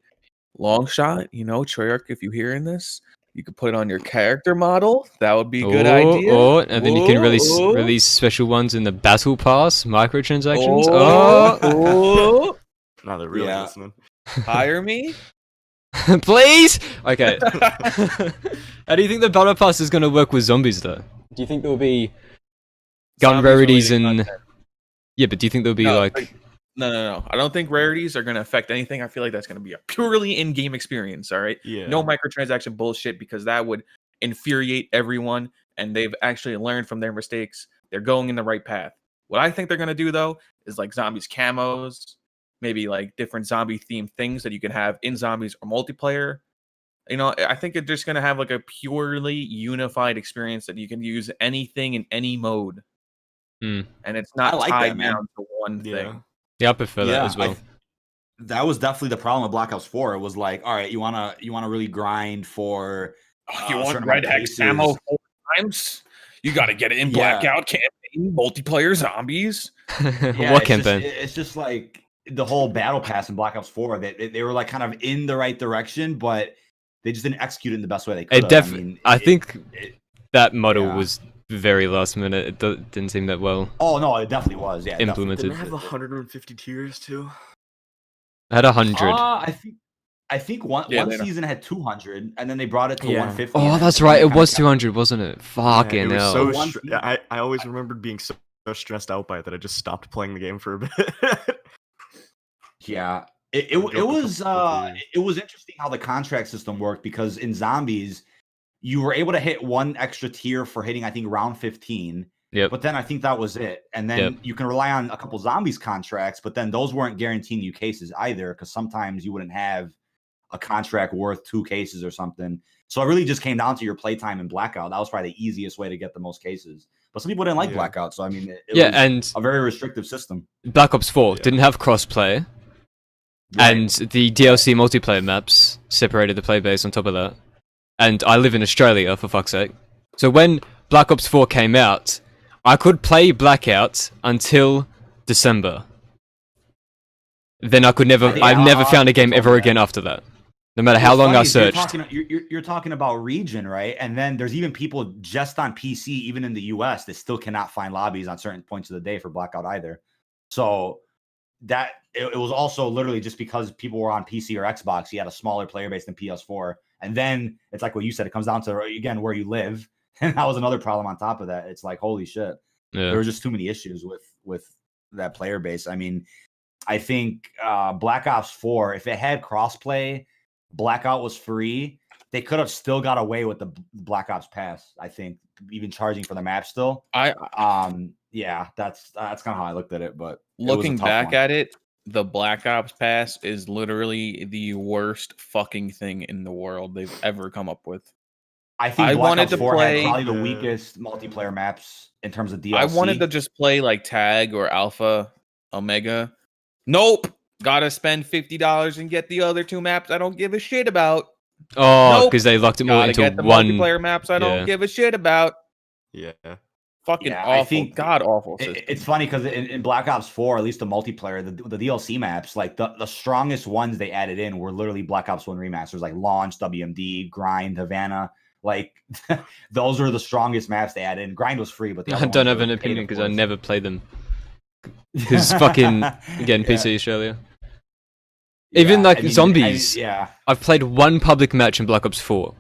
long shot. Treyarch, if you're hearing this, you could put it on your character model. That would be a good idea. And then you can release special ones in the battle pass, microtransactions. Now they're really listening. Hire me, please. Okay. How do you think the battle pass is going to work with zombies, though? Do you think there'll be gun Zombies rarities related and? content. Yeah, but do you think there'll be No. I don't think rarities are going to affect anything. I feel like that's going to be a purely in-game experience. All right. Yeah. No microtransaction bullshit, because that would infuriate everyone, and they've actually learned from their mistakes. They're going in the right path. What I think they're going to do, though, is like zombies camos, maybe like different zombie themed things that you can have in zombies or multiplayer. I think they're just going to have like a purely unified experience that you can use anything in any mode. And it's not tied down to one thing. Yeah, I prefer that as well. That was definitely the problem with Black Ops 4. It was like, all right, you wanna really grind for you want red X ammo 4 times? You got to get it in Blackout campaign, multiplayer zombies. What campaign? It's just like the whole battle pass in Black Ops 4. They were like kind of in the right direction, but they just didn't execute it in the best way they could. I think that model was very last minute. It didn't seem that well. Oh no, it definitely was. Yeah, implemented. Didn't it have 150 tiers too? I had 100. I think one season had 200, and then they brought it to 150. Oh, that's right. It was 200, wasn't it? Fucking hell. I always remembered being so stressed out by it that I just stopped playing the game for a bit. Yeah. It was interesting how the contract system worked, because in Zombies, you were able to hit one extra tier for hitting, I think, round 15. Yep. But then I think that was it. And then you can rely on a couple Zombies contracts, but then those weren't guaranteeing you cases either, because sometimes you wouldn't have a contract worth 2 cases or something. So it really just came down to your playtime in Blackout. That was probably the easiest way to get the most cases. But some people didn't like Blackout, so I mean, it was and a very restrictive system. Black Ops 4 didn't have crossplay. Right. And the DLC multiplayer maps separated the play base on top of that. And I live in Australia, for fuck's sake. So when Black Ops 4 came out, I could play Blackout until December. Then I've never found a game ever again after that. No matter how long I searched. You're talking about region, right? And then there's even people just on PC, even in the US, that still cannot find lobbies on certain points of the day for Blackout either. So that it was also literally just because people were on PC or Xbox. You had a smaller player base than PS4. And then it's like what you said, it comes down to, again, where you live. And that was another problem on top of that. It's like, holy shit. There were just too many issues with that player base. I mean, I think Black Ops 4, if it had crossplay, Blackout was free, they could have still got away with the Black Ops Pass, I think, even charging for the map still. That's kind of how I looked at it. But looking back at it, the Black Ops Pass is literally the worst fucking thing in the world they've ever come up with. I think Black Ops 4 had probably the weakest multiplayer maps in terms of DLC. I wanted to just play like Tag or Alpha Omega. Nope. Gotta spend $50 and get the other 2 maps I don't give a shit about. Oh, because they locked it all into get the one multiplayer maps I don't give a shit about. Yeah. Fucking awful. I think god awful system. It's funny because in Black Ops 4, at least the multiplayer, the DLC maps, like the strongest ones they added in were literally Black Ops 1 remasters, like Launch, WMD, Grind, Havana. Like those are the strongest maps they added in. Grind was free, but I don't have an opinion because I never played them. Because fucking again, PC Australia. Even Zombies. I've played one public match in Black Ops 4.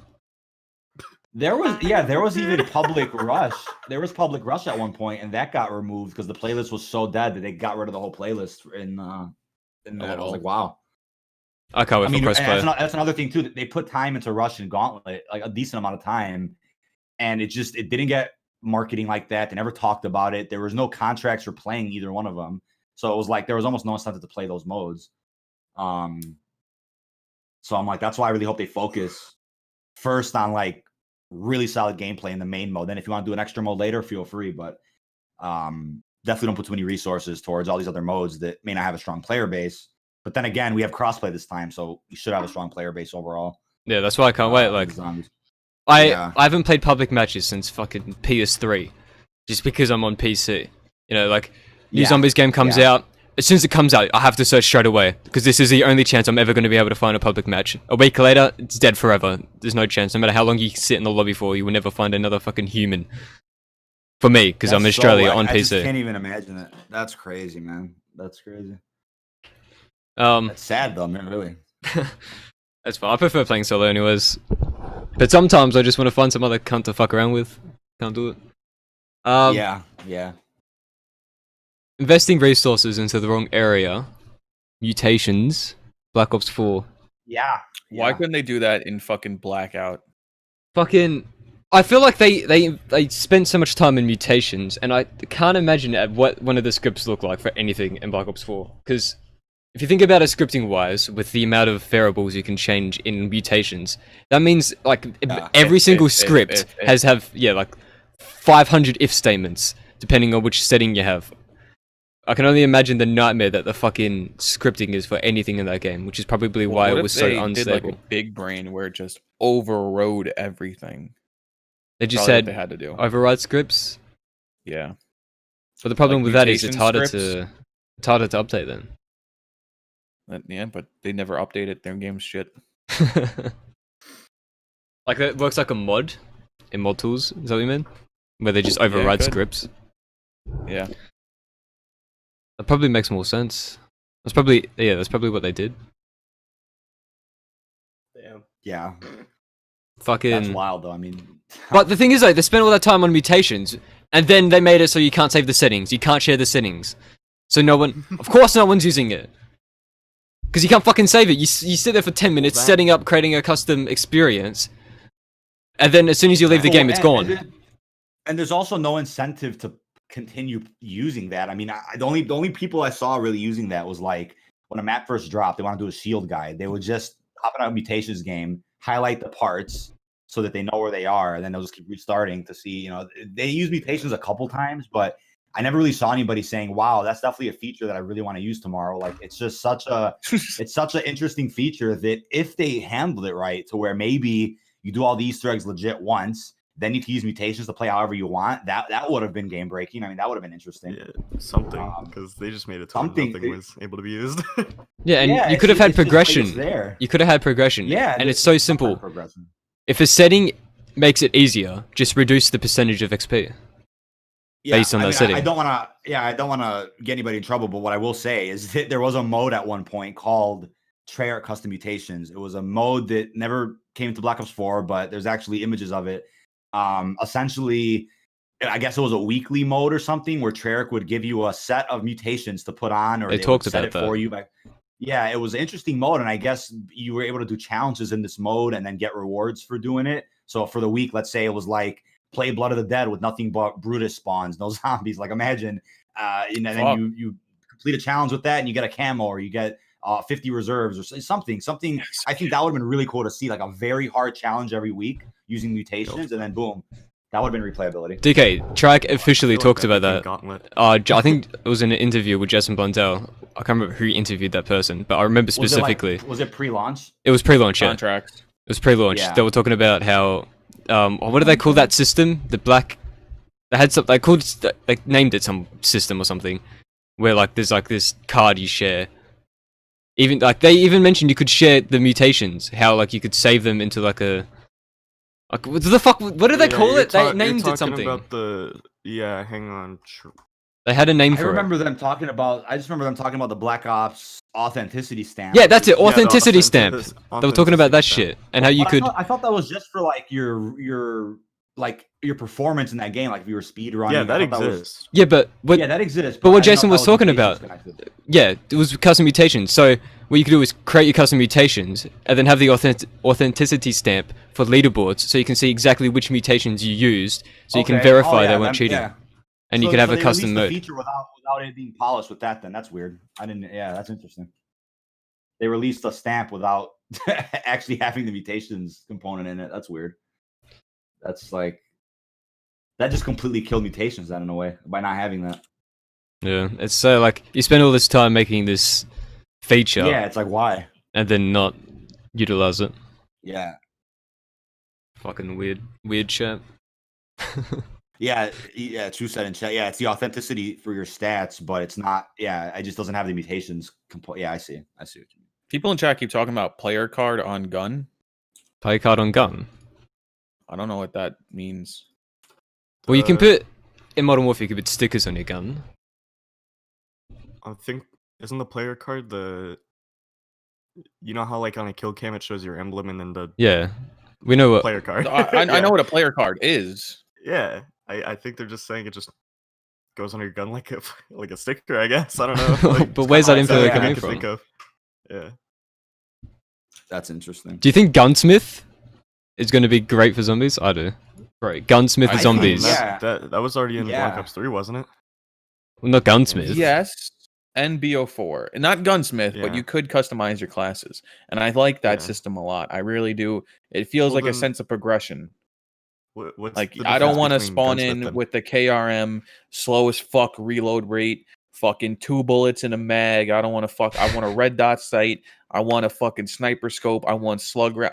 There was even Public Rush. There was Public Rush at one point, and that got removed because the playlist was so dead that they got rid of the whole playlist in that. I was like, wow. I can't wait for crossplay. That's another thing too. They put time into Rush and Gauntlet, like a decent amount of time, and it didn't get marketing like that. They never talked about it. There was no contracts for playing either one of them, so it was like there was almost no incentive to play those modes. So I'm like, that's why I really hope they focus first on like really solid gameplay in the main mode. Then if you want to do an extra mode later, feel free. But definitely don't put too many resources towards all these other modes that may not have a strong player base. But then again, we have crossplay this time, so we should have a strong player base overall. Yeah, that's why I can't wait. Like, Zombies. I haven't played public matches since fucking PS3, just because I'm on PC. You know, like, new Zombies game comes out. As soon as it comes out, I have to search straight away, because this is the only chance I'm ever going to be able to find a public match. A week later, it's dead forever. There's no chance. No matter how long you sit in the lobby for, you will never find another fucking human. For me, because I'm in Australia on PC. I just can't even imagine it. That's crazy, man. That's crazy. That's sad though, man. Really. That's fine. I prefer playing solo, anyways. But sometimes I just want to find some other cunt to fuck around with. Can't do it. Yeah. Investing resources into the wrong area. Mutations. Black Ops 4. Yeah. Why couldn't they do that in fucking Blackout? Fucking. I feel like they spent so much time in Mutations, and I can't imagine what one of the scripts look like for anything in Black Ops 4. Because if you think about it scripting-wise, with the amount of variables you can change in Mutations, that means like every single script has like 500 if statements, depending on which setting you have. I can only imagine the nightmare that the fucking scripting is for anything in that game, which is probably why it was so unstable. Did like a big brain where it just overrode everything. They just said they had to do override scripts. Yeah, but the problem like with that is it's harder scripts. to update them. Yeah, but they never updated their game's shit. Like that works like a mod in mod tools. Is that what you mean? Where they just override scripts. Yeah, that probably makes more sense. That's probably what they did. Damn. Yeah. Fucking. That's wild though. I mean. But the thing is, like, they spent all that time on Mutations, and then they made it so you can't save the settings. You can't share the settings. So of course no one's using it. Because you can't fucking save it. You sit there for 10 minutes setting up, creating a custom experience, and then as soon as you leave the game, it's gone. And there's also no incentive to continue using that. I mean, the only people I saw really using that was like, when a map first dropped, they want to do a shield guide. They would just hop in a Mutations game, highlight the parts, so that they know where they are, and then they'll just keep restarting to see, they use Mutations a couple times, but I never really saw anybody saying, wow, that's definitely a feature that I really want to use tomorrow. Like, it's just such an interesting feature that if they handled it right, to where maybe you do all the Easter eggs legit once, then you can use Mutations to play however you want, that would have been game breaking. I mean, that would have been interesting. Yeah, something, because they just made it so nothing was able to be used. Yeah, and you could have had progression. There. You could have had progression. Yeah, and it's so simple. If a setting makes it easier, just reduce the percentage of XP. Based on that setting. I don't want to get anybody in trouble, but what I will say is that there was a mode at one point called Treyarch Custom Mutations. It was a mode that never came to Black Ops 4, but there's actually images of it. Essentially, I guess it was a weekly mode or something where Treyarch would give you a set of mutations to put on, or they talked about it for you. Yeah, it was an interesting mode, and I guess you were able to do challenges in this mode and then get rewards for doing it. So for the week, let's say it was like play Blood of the Dead with nothing but Brutus spawns, no zombies. Like, imagine, and then you complete a challenge with that, and you get a camo, or you get 50 reserves, or something. I think that would have been really cool to see, like a very hard challenge every week using Mutations, and then boom, that would have been replayability. DK, Treyarch officially talked about that. I think it was in an interview with Jason Blundell. I can't remember who interviewed that person, but I remember specifically. Was it pre-launch? It was pre-launch, yeah. Contract. It was pre-launch. Yeah. They were talking about how, what do they call that system? The black. They had some. They named it some system or something, where like there's like this card you share. Even like they even mentioned you could share the mutations. How like you could save them into like a. Like, what the fuck? What do they call it? They named it something. About hang on. They had a name for it. I just remember them talking about the Black Ops authenticity stamp. Yeah, that's it. Authenticity stamp. They were talking about that shit and how you could. I thought that was just for like your performance in that game, like if you were speed running. Yeah, that exists. That exists. But what Jason was talking about, it was custom mutations. So what you could do is create your custom mutations and then have the authenticity stamp for leaderboards, so you can see exactly which mutations you used, so you can verify they weren't cheating. Yeah. And you could have a custom mode. Feature without it being polished with that. Then that's weird. That's interesting. They released a stamp without actually having the mutations component in it. That's weird. That's like, that just completely killed Mutations then in a way by not having that. Yeah, it's so like you spend all this time making this feature, Yeah, it's like why? and then not utilize it. Yeah. Fucking weird shit. Yeah, True said in chat. Yeah, it's the authenticity for your stats, but it's not. Yeah, it just doesn't have the mutations. Yeah, I see what you mean. People in chat keep talking about player card on gun. Play card on gun. I don't know what that means. Well, you can put in Modern Warfare. You can put stickers on your gun. I think isn't the player card you know how like on a kill cam it shows your emblem and then the Yeah, we know what. player card. I know what a player card is. Yeah, I think they're just saying it just goes on your gun like a sticker. I guess I don't know. Like, But where's that kinda info like coming I could from? think of. Yeah. That's interesting. Do you think Gunsmith is going to be great for zombies? I do. Right, Gunsmith I for think zombies. Yeah. That was already in Yeah. Black Ops 3, wasn't it? Well, not Gunsmith. Yes, and BO4, and not gunsmith, but Yeah. you could customize your classes, and I like that Yeah. system a lot. I really do. It feels Well, like a then- sense of progression. What's Like the I don't difference want to between spawn Gunsmith in then? with the KRM, slow as fuck reload rate, fucking 2 bullets in a mag. I don't want to I want a red dot sight. I want a fucking sniper scope. I want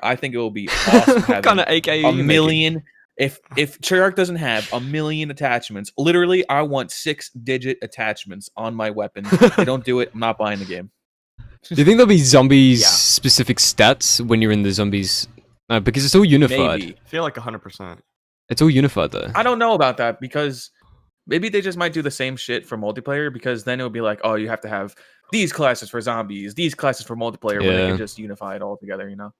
I think it will be awesome What having kind of AK are you a making? million. If Treyarch doesn't have a million attachments, literally, I want 6-digit attachments on my weapons. If they don't do it, I'm not buying the game. Do you think there'll be zombies Yeah. specific stats when you're in the zombies? Because it's all unified. Maybe. I feel like 100%. It's all unified though. I don't know about that because maybe they just might do the same shit for multiplayer because then it would be like, oh, you have to have these classes for zombies, these classes for multiplayer, when they Yeah. can just unify it all together, you know?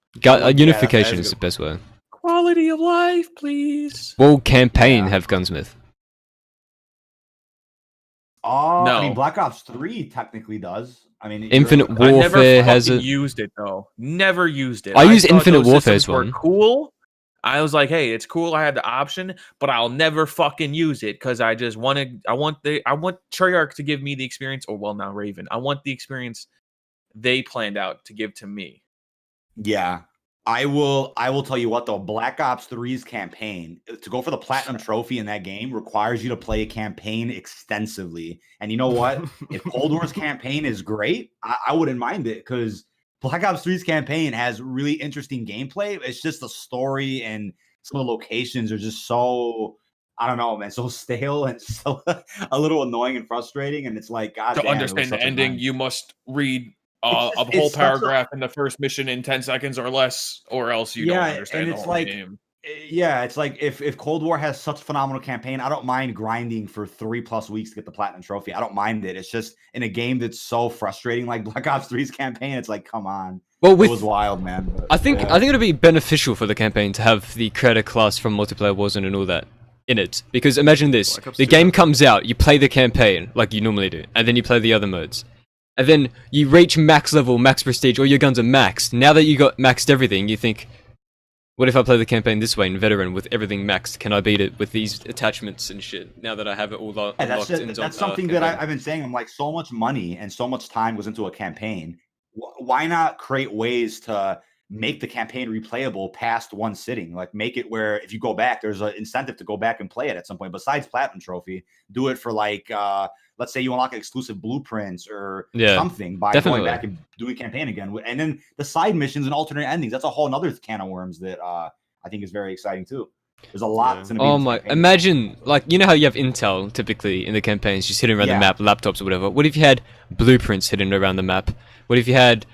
Unification that is is the best way. Quality of life, please. Will campaign Yeah. have Gunsmith? Oh, I mean, No. Black Ops 3 technically does. I mean, Infinite I never Warfare has fucking it. used it though. Never used it. I use thought Infinite those Warfare's systems were one. cool. I was like, hey, it's cool. I had the option, but I'll never fucking use it because I just wanted. I want Treyarch to give me the experience. Or well, now Raven. I want the experience they planned out to give to me. Yeah. I will tell you what though, Black Ops 3's campaign to go for the platinum trophy in that game requires you to play a campaign extensively. And you know what? If Cold War's campaign is great, I wouldn't mind it because Black Ops 3's campaign has really interesting gameplay. It's just the story and some of the locations are just so, I don't know, man, so stale and so a little annoying and frustrating. And it's like, God To damn, it was understand the such a ending, grind. you must read It's a just- whole it's such a- paragraph in the first mission in 10 seconds or less, or else you don't Yeah, understand and the it's whole like- game. Yeah, it's like if Cold War has such a phenomenal campaign, I don't mind grinding for 3+ weeks to get the platinum trophy. I don't mind it. It's just in a game that's so frustrating like Black Ops 3's campaign, it's like, come on. Well, It was with wild, man. But, I think yeah. it'll be beneficial for the campaign to have the creator class from Multiplayer Warzone and all that in it. Because imagine this: Black Ops the 2 game does. comes out, you play the campaign like you normally do, and then you play the other modes, and then you reach max level, max prestige, all your guns are maxed. Now that you got maxed everything, you think, what if I play the campaign this way in veteran with everything maxed? Can I beat it with these attachments and shit? Now that I have it all Yeah, unlocked in that's something that I've been saying. I'm like, so much money and so much time goes into a campaign. Why not create ways to make the campaign replayable past one sitting? Like, make it where if you go back, there's an incentive to go back and play it at some point. Besides platinum trophy, do it for like, let's say you unlock exclusive blueprints or Yeah, something by definitely. going back and doing campaign again. And then the side missions and alternate endings. That's a whole nother can of worms that I think is very exciting too. There's a lot. Yeah. That's gonna be Oh in this my! campaign. Imagine, like, you know how you have intel typically in the campaigns, just hidden around Yeah. the map, laptops or whatever. What if you had blueprints hidden around the map? What if you had,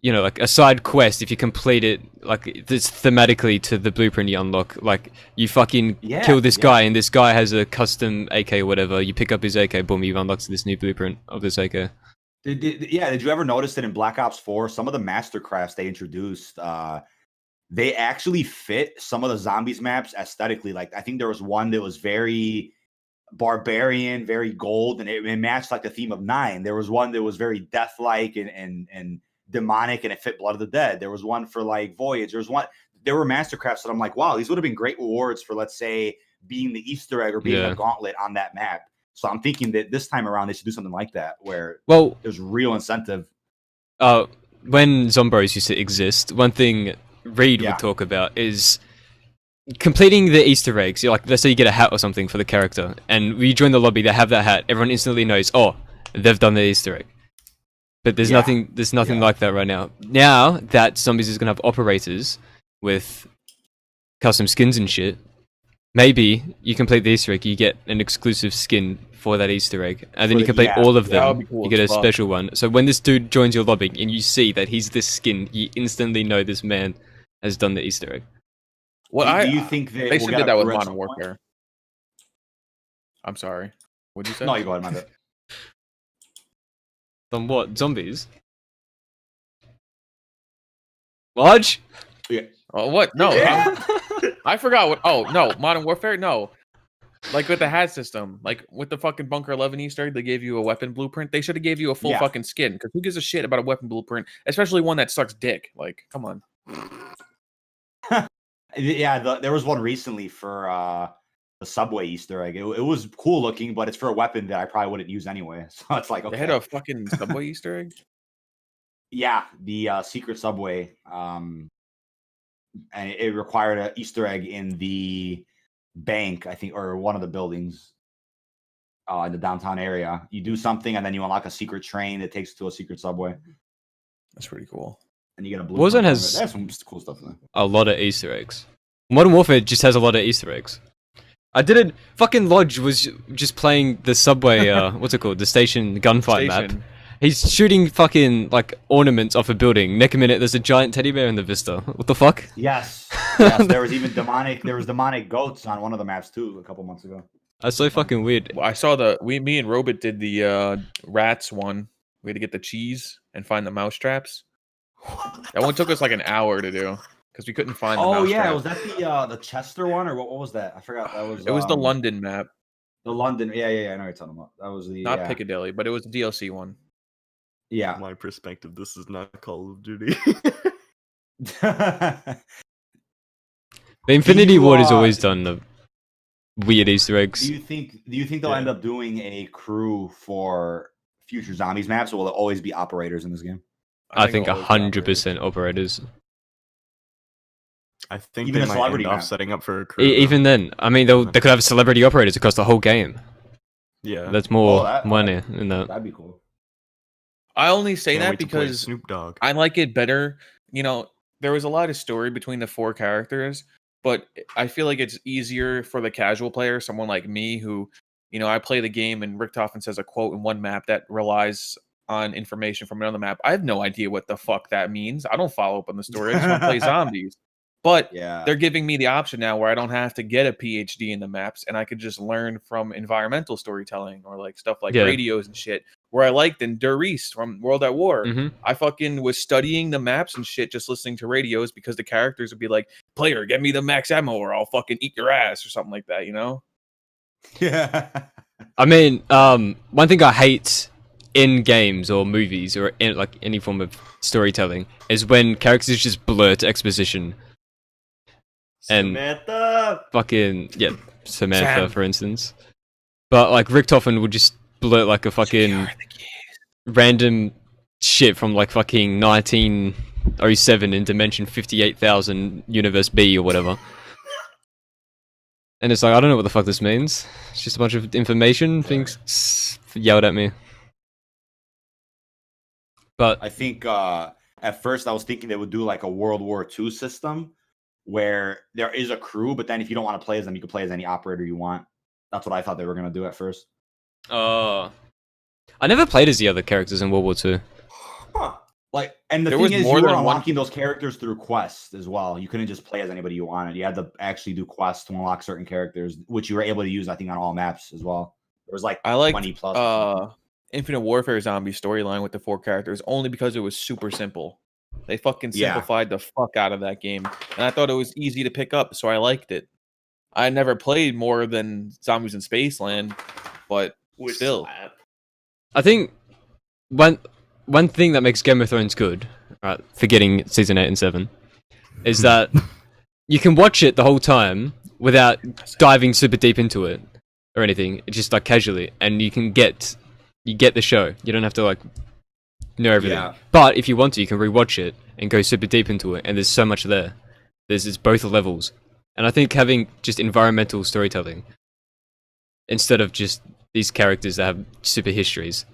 you know, like a side quest? If you complete it, like this thematically to the blueprint you unlock, like you fucking Yeah, kill this yeah. guy, and this guy has a custom AK or whatever. You pick up his AK, boom, you've unlocked this new blueprint of this AK. Did you ever notice that in Black Ops 4, some of the mastercrafts they introduced, they actually fit some of the zombies maps aesthetically? Like, I think there was one that was very barbarian, very gold, and it matched like the theme of 9. There was one that was very death-like and demonic, and it fit Blood of the Dead. There was one for like Voyage. There were mastercrafts that I'm like, wow, these would have been great rewards for, let's say, being the Easter egg or being Yeah. a gauntlet on that map. So I'm thinking that this time around they should do something like that, where Well, there's real incentive. when Zombies used to exist, one thing Reed Yeah. would talk about is completing the Easter eggs. Like, let's say you get a hat or something for the character, and when you join the lobby, they have that hat. Everyone instantly knows, oh, they've done the Easter egg. But there's nothing like that right now. Now that Zombies is gonna have operators with custom skins and shit, maybe you complete the Easter egg, you get an exclusive skin for that Easter egg, and then you complete all of them, cool, you get a special one. So when this dude joins your lobby and you see that he's this skin, you instantly know this man has done the Easter egg. What do you think they should did that with Modern Warfare? I'm sorry. What'd you say? No, you go ahead, my bad. On what? Zombies? Lodge? Yeah. Oh, what? No. I forgot what. Oh, no. Modern Warfare? No. Like with the hat system. Like with the fucking Bunker 11 Easter egg, they gave you a weapon blueprint. They should have gave you a full fucking skin. Because who gives a shit about a weapon blueprint? Especially one that sucks dick. Like, come on. There was one recently for the Subway Easter egg. It was cool looking, but it's for a weapon that I probably wouldn't use anyway. So it's like, okay. They had a fucking Subway Easter egg? Yeah, the secret Subway. And it required an Easter egg in the bank, I think, or one of the buildings in the downtown area. You do something, and then you unlock a secret train that takes you to a secret Subway. That's pretty cool. And you get a blue. Warzone has some cool stuff in there. A lot of Easter eggs. Modern Warfare just has a lot of Easter eggs. I didn't. Fucking Lodge was just playing the subway. What's it called? The station gunfight map. He's shooting fucking like ornaments off a building. Next minute, there's a giant teddy bear in the vista. What the fuck? Yes. Yes. There was even demonic goats on one of the maps too a couple months ago. That's so fucking weird. Well, I saw me and Robit did the rats one. We had to get the cheese and find the mouse traps. That one took us like an hour to do because we couldn't find. Oh the yeah, trap. Was that the Chester one or what was that? I forgot. That was. It was the London map. The London, yeah. I know what you're talking about. That was the not Piccadilly, but it was the DLC one. Yeah. From my perspective, this is not Call of Duty. The Infinity Ward has always done the weird Easter eggs. Do you think they'll end up doing a crew for future Zombies maps, or will it always be operators in this game? I think 100% operators. I think even they might end off setting up for a crew. Even then, I mean, they could have celebrity operators across the whole game. Yeah, that's more money in that. That'd be cool. I only say that because Snoop Dogg. I like it better. You know, there was a lot of story between the four characters, but I feel like it's easier for the casual player, someone like me who, you know, I play the game and Richtofen says a quote in one map that relies on information from another map. I have no idea what the fuck that means. I don't follow up on the story. I just want to play zombies. But they're giving me the option now where I don't have to get a PhD in the maps and I could just learn from environmental storytelling or like stuff like radios and shit. Where I liked in Der East from World at War, I fucking was studying the maps and shit, just listening to radios because the characters would be like, "Player, get me the max ammo, or I'll fucking eat your ass," or something like that, you know? Yeah. I mean, one thing I hate in games or movies or in like any form of storytelling is when characters just blurt exposition. And Samantha, Samantha, for instance. But like Richtofen would just blurt like a fucking random shit from like fucking 1907 in dimension 58,000 universe B or whatever. And it's like, I don't know what the fuck this means. It's just a bunch of information things yelled at me. But I think at first I was thinking they would do like a World War II system where there is a crew, but then if you don't want to play as them, you can play as any operator you want. That's what I thought they were going to do at first. I never played as the other characters in World War II. Huh. Like, and the thing is, you were unlocking those characters through quests as well. You couldn't just play as anybody you wanted. You had to actually do quests to unlock certain characters, which you were able to use, I think, on all maps as well. There was like 20 plus. Infinite Warfare zombie storyline with the four characters only because it was super simple. They fucking simplified the fuck out of that game, and I thought it was easy to pick up, so I liked it. I never played more than Zombies in Spaceland, but still. I think one thing that makes Game of Thrones good, right, forgetting season 8 and 7, is that you can watch it the whole time without diving super deep into it or anything. It's just like casually, and you get the show. You don't have to like know everything. Yeah. But if you want to, you can rewatch it and go super deep into it, and there's so much there. There's both levels. And I think having just environmental storytelling instead of just these characters that have super histories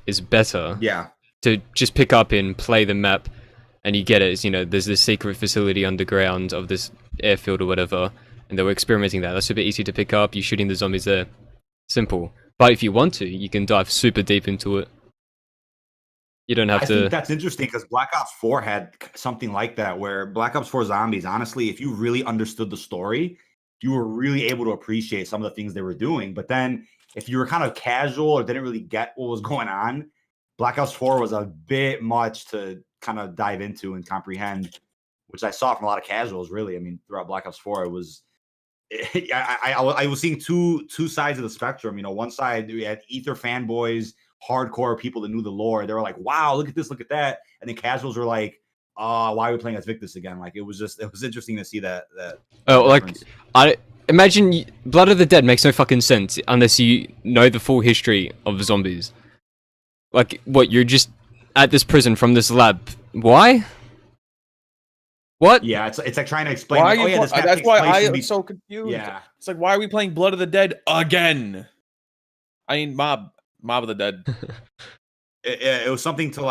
is better. Yeah. To just pick up and play the map, and you get it. It's, there's this secret facility underground of this airfield or whatever, and they were experimenting that. That's super easy to pick up. You're shooting the zombies there. Simple. But if you want to, you can dive super deep into it. You don't have I to. think that's interesting because Black Ops 4 had something like that, where Black Ops 4 Zombies, honestly, if you really understood the story, you were really able to appreciate some of the things they were doing. But then if you were kind of casual or didn't really get what was going on, Black Ops 4 was a bit much to kind of dive into and comprehend, which I saw from a lot of casuals, really. I mean, throughout Black Ops 4, it was... I was seeing two sides of the spectrum. One side, we had Ether fanboys, hardcore people that knew the lore. They were like, wow, look at this, look at that. And then casuals were like, why are we playing as Victus again? Like, it was interesting to see that. Like, I imagine Blood of the Dead makes no fucking sense unless you know the full history of zombies. Like, what, you're just at this prison from this lab. Why? What? Yeah, it's like trying to explain. Why Like, that's why I am so confused. Yeah. It's like, why are we playing Blood of the Dead again? I mean, Mob of the Dead. It was something to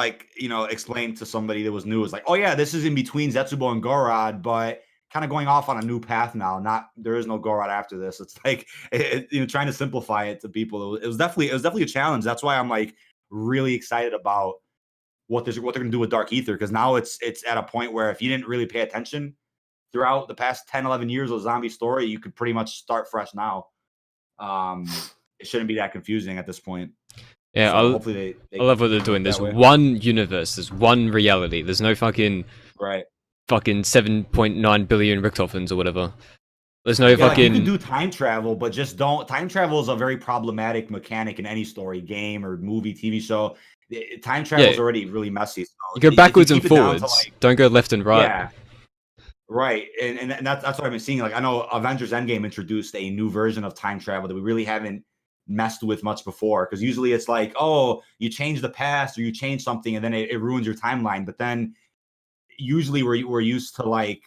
explain to somebody that was new. It's like, oh yeah, this is in between Zetsubo and Gorod, but kind of going off on a new path now. There is no Gorod after this. It's like trying to simplify it to people. It was definitely a challenge. That's why I'm like really excited about what they're going to do with Dark Ether, because now it's at a point where if you didn't really pay attention throughout the past 10, 11 years of zombie story, you could pretty much start fresh now. It shouldn't be that confusing at this point. Yeah, so hopefully they I love what they're doing. There's one universe, there's one reality. There's no fucking 7.9 billion Richtophens or whatever. There's no fucking... you can do time travel, but just don't... Time travel is a very problematic mechanic in any story, game or movie, TV show. Time travel is already really messy. So you go backwards and forwards. Don't go left and right. Yeah. Right. And that's what I've been seeing. Like, I know Avengers Endgame introduced a new version of time travel that we really haven't messed with much before. Because usually it's like, oh, you change the past or you change something and then it ruins your timeline. But then usually we're used to like...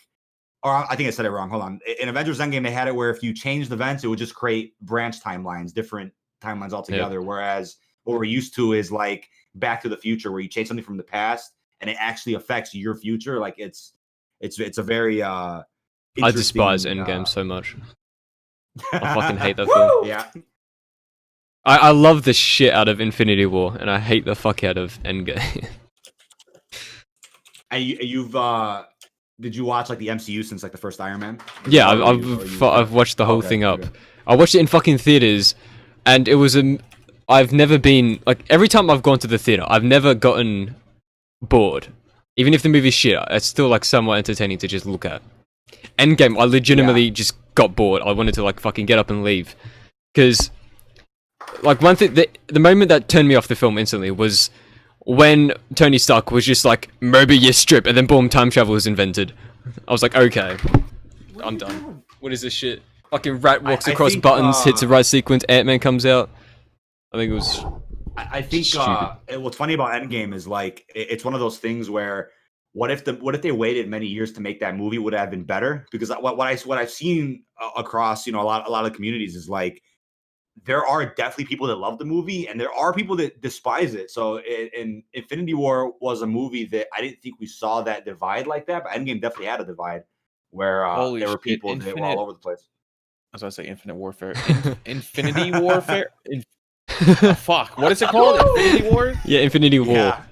Or I think I said it wrong. Hold on. In Avengers Endgame, they had it where if you changed events, it would just create branch timelines, different timelines altogether. Yep. Whereas what we're used to is like Back to the Future, where you change something from the past and it actually affects your future. Like it's a very I despise Endgame so much. I fucking hate that film. Yeah. I love the shit out of Infinity War, and I hate the fuck out of Endgame. Did you watch like the MCU since like the first Iron Man? Yeah, I've watched the whole thing up. Okay. I watched it in fucking theaters, and it was I've never been like, every time I've gone to the theater, I've never gotten bored. Even if the movie's shit, it's still like somewhat entertaining to just look at. Endgame, I legitimately just got bored. I wanted to like fucking get up and leave, because like one thing, the moment that turned me off the film instantly was when Tony Stark was just like, Mobius strip, and then boom, time travel was invented. I was like, okay, I'm done. What is this shit? Fucking rat walks across buttons, hits the right sequence, Ant-Man comes out. I think it was... I think what's funny about Endgame is like, it's one of those things where what if they waited many years to make that movie would have been better? Because what I've seen across, a lot of communities is like, there are definitely people that love the movie and there are people that despise it. So in Infinity War was a movie that I didn't think we saw that divide like that, but Endgame definitely had a divide where there were people that were all over the place. I was going to say Infinite Warfare. Infinity Warfare? Fuck. What is it called? Infinity War? Yeah, Infinity War. Yeah.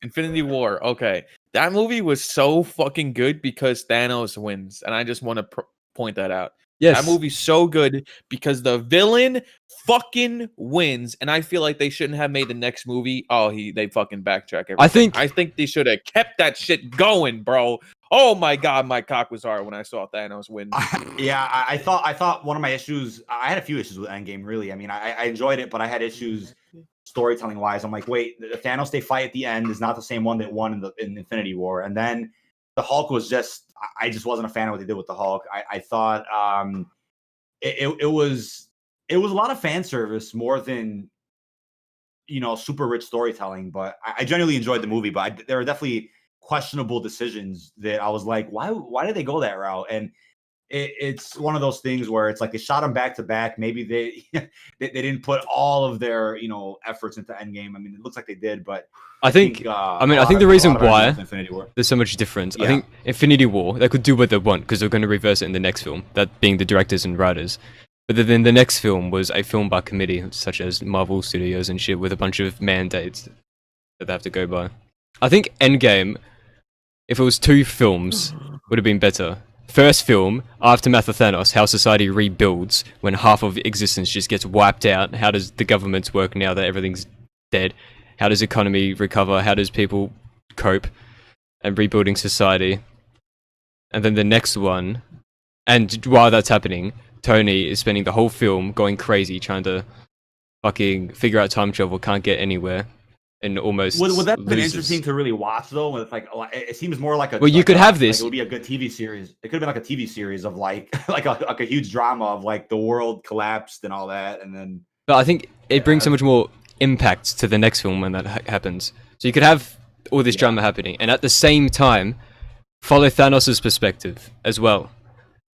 Infinity War. Okay. That movie was so fucking good because Thanos wins. And I just want to point that out. Yes. That movie's so good because the villain fucking wins. And I feel like they shouldn't have made the next movie. They fucking backtrack everything. I think they should have kept that shit going, bro. Oh my god, my cock was hard when I saw Thanos win. I thought one of my issues, I had a few issues with Endgame, really. I mean, I enjoyed it, but I had issues storytelling wise. I'm like, wait, the Thanos they fight at the end is not the same one that won in Infinity War. And then the Hulk was just, I just wasn't a fan of what they did with the Hulk. I thought it was a lot of fan service more than, super rich storytelling. But I genuinely enjoyed the movie, but there were definitely questionable decisions that I was like, why did they go that route? And it's one of those things where it's like they shot them back to back. Maybe they didn't put all of their efforts into Endgame. I mean, it looks like they did, but I think the reason why there's so much difference. I think Infinity War, they could do what they want because they're going to reverse it in the next film. That being the directors and writers. But then the next film was a film by committee, such as Marvel Studios and shit, with a bunch of mandates that they have to go by. I think Endgame, if it was 2 films, would have been better. First film, Aftermath of Thanos, how society rebuilds when half of existence just gets wiped out. How does the government work now that everything's dead? How does economy recover? How does people cope? And rebuilding society. And then the next one, and while that's happening, Tony is spending the whole film going crazy trying to fucking figure out time travel, can't get anywhere. And almost would that have been interesting to really watch though? With like it seems more like a you could have this. Like it would be a good TV series. It could have been like a TV series of like a huge drama of like the world collapsed and all that, and then. But I think it brings so much more impact to the next film when that happens. So you could have all this drama happening, and at the same time, follow Thanos' perspective as well,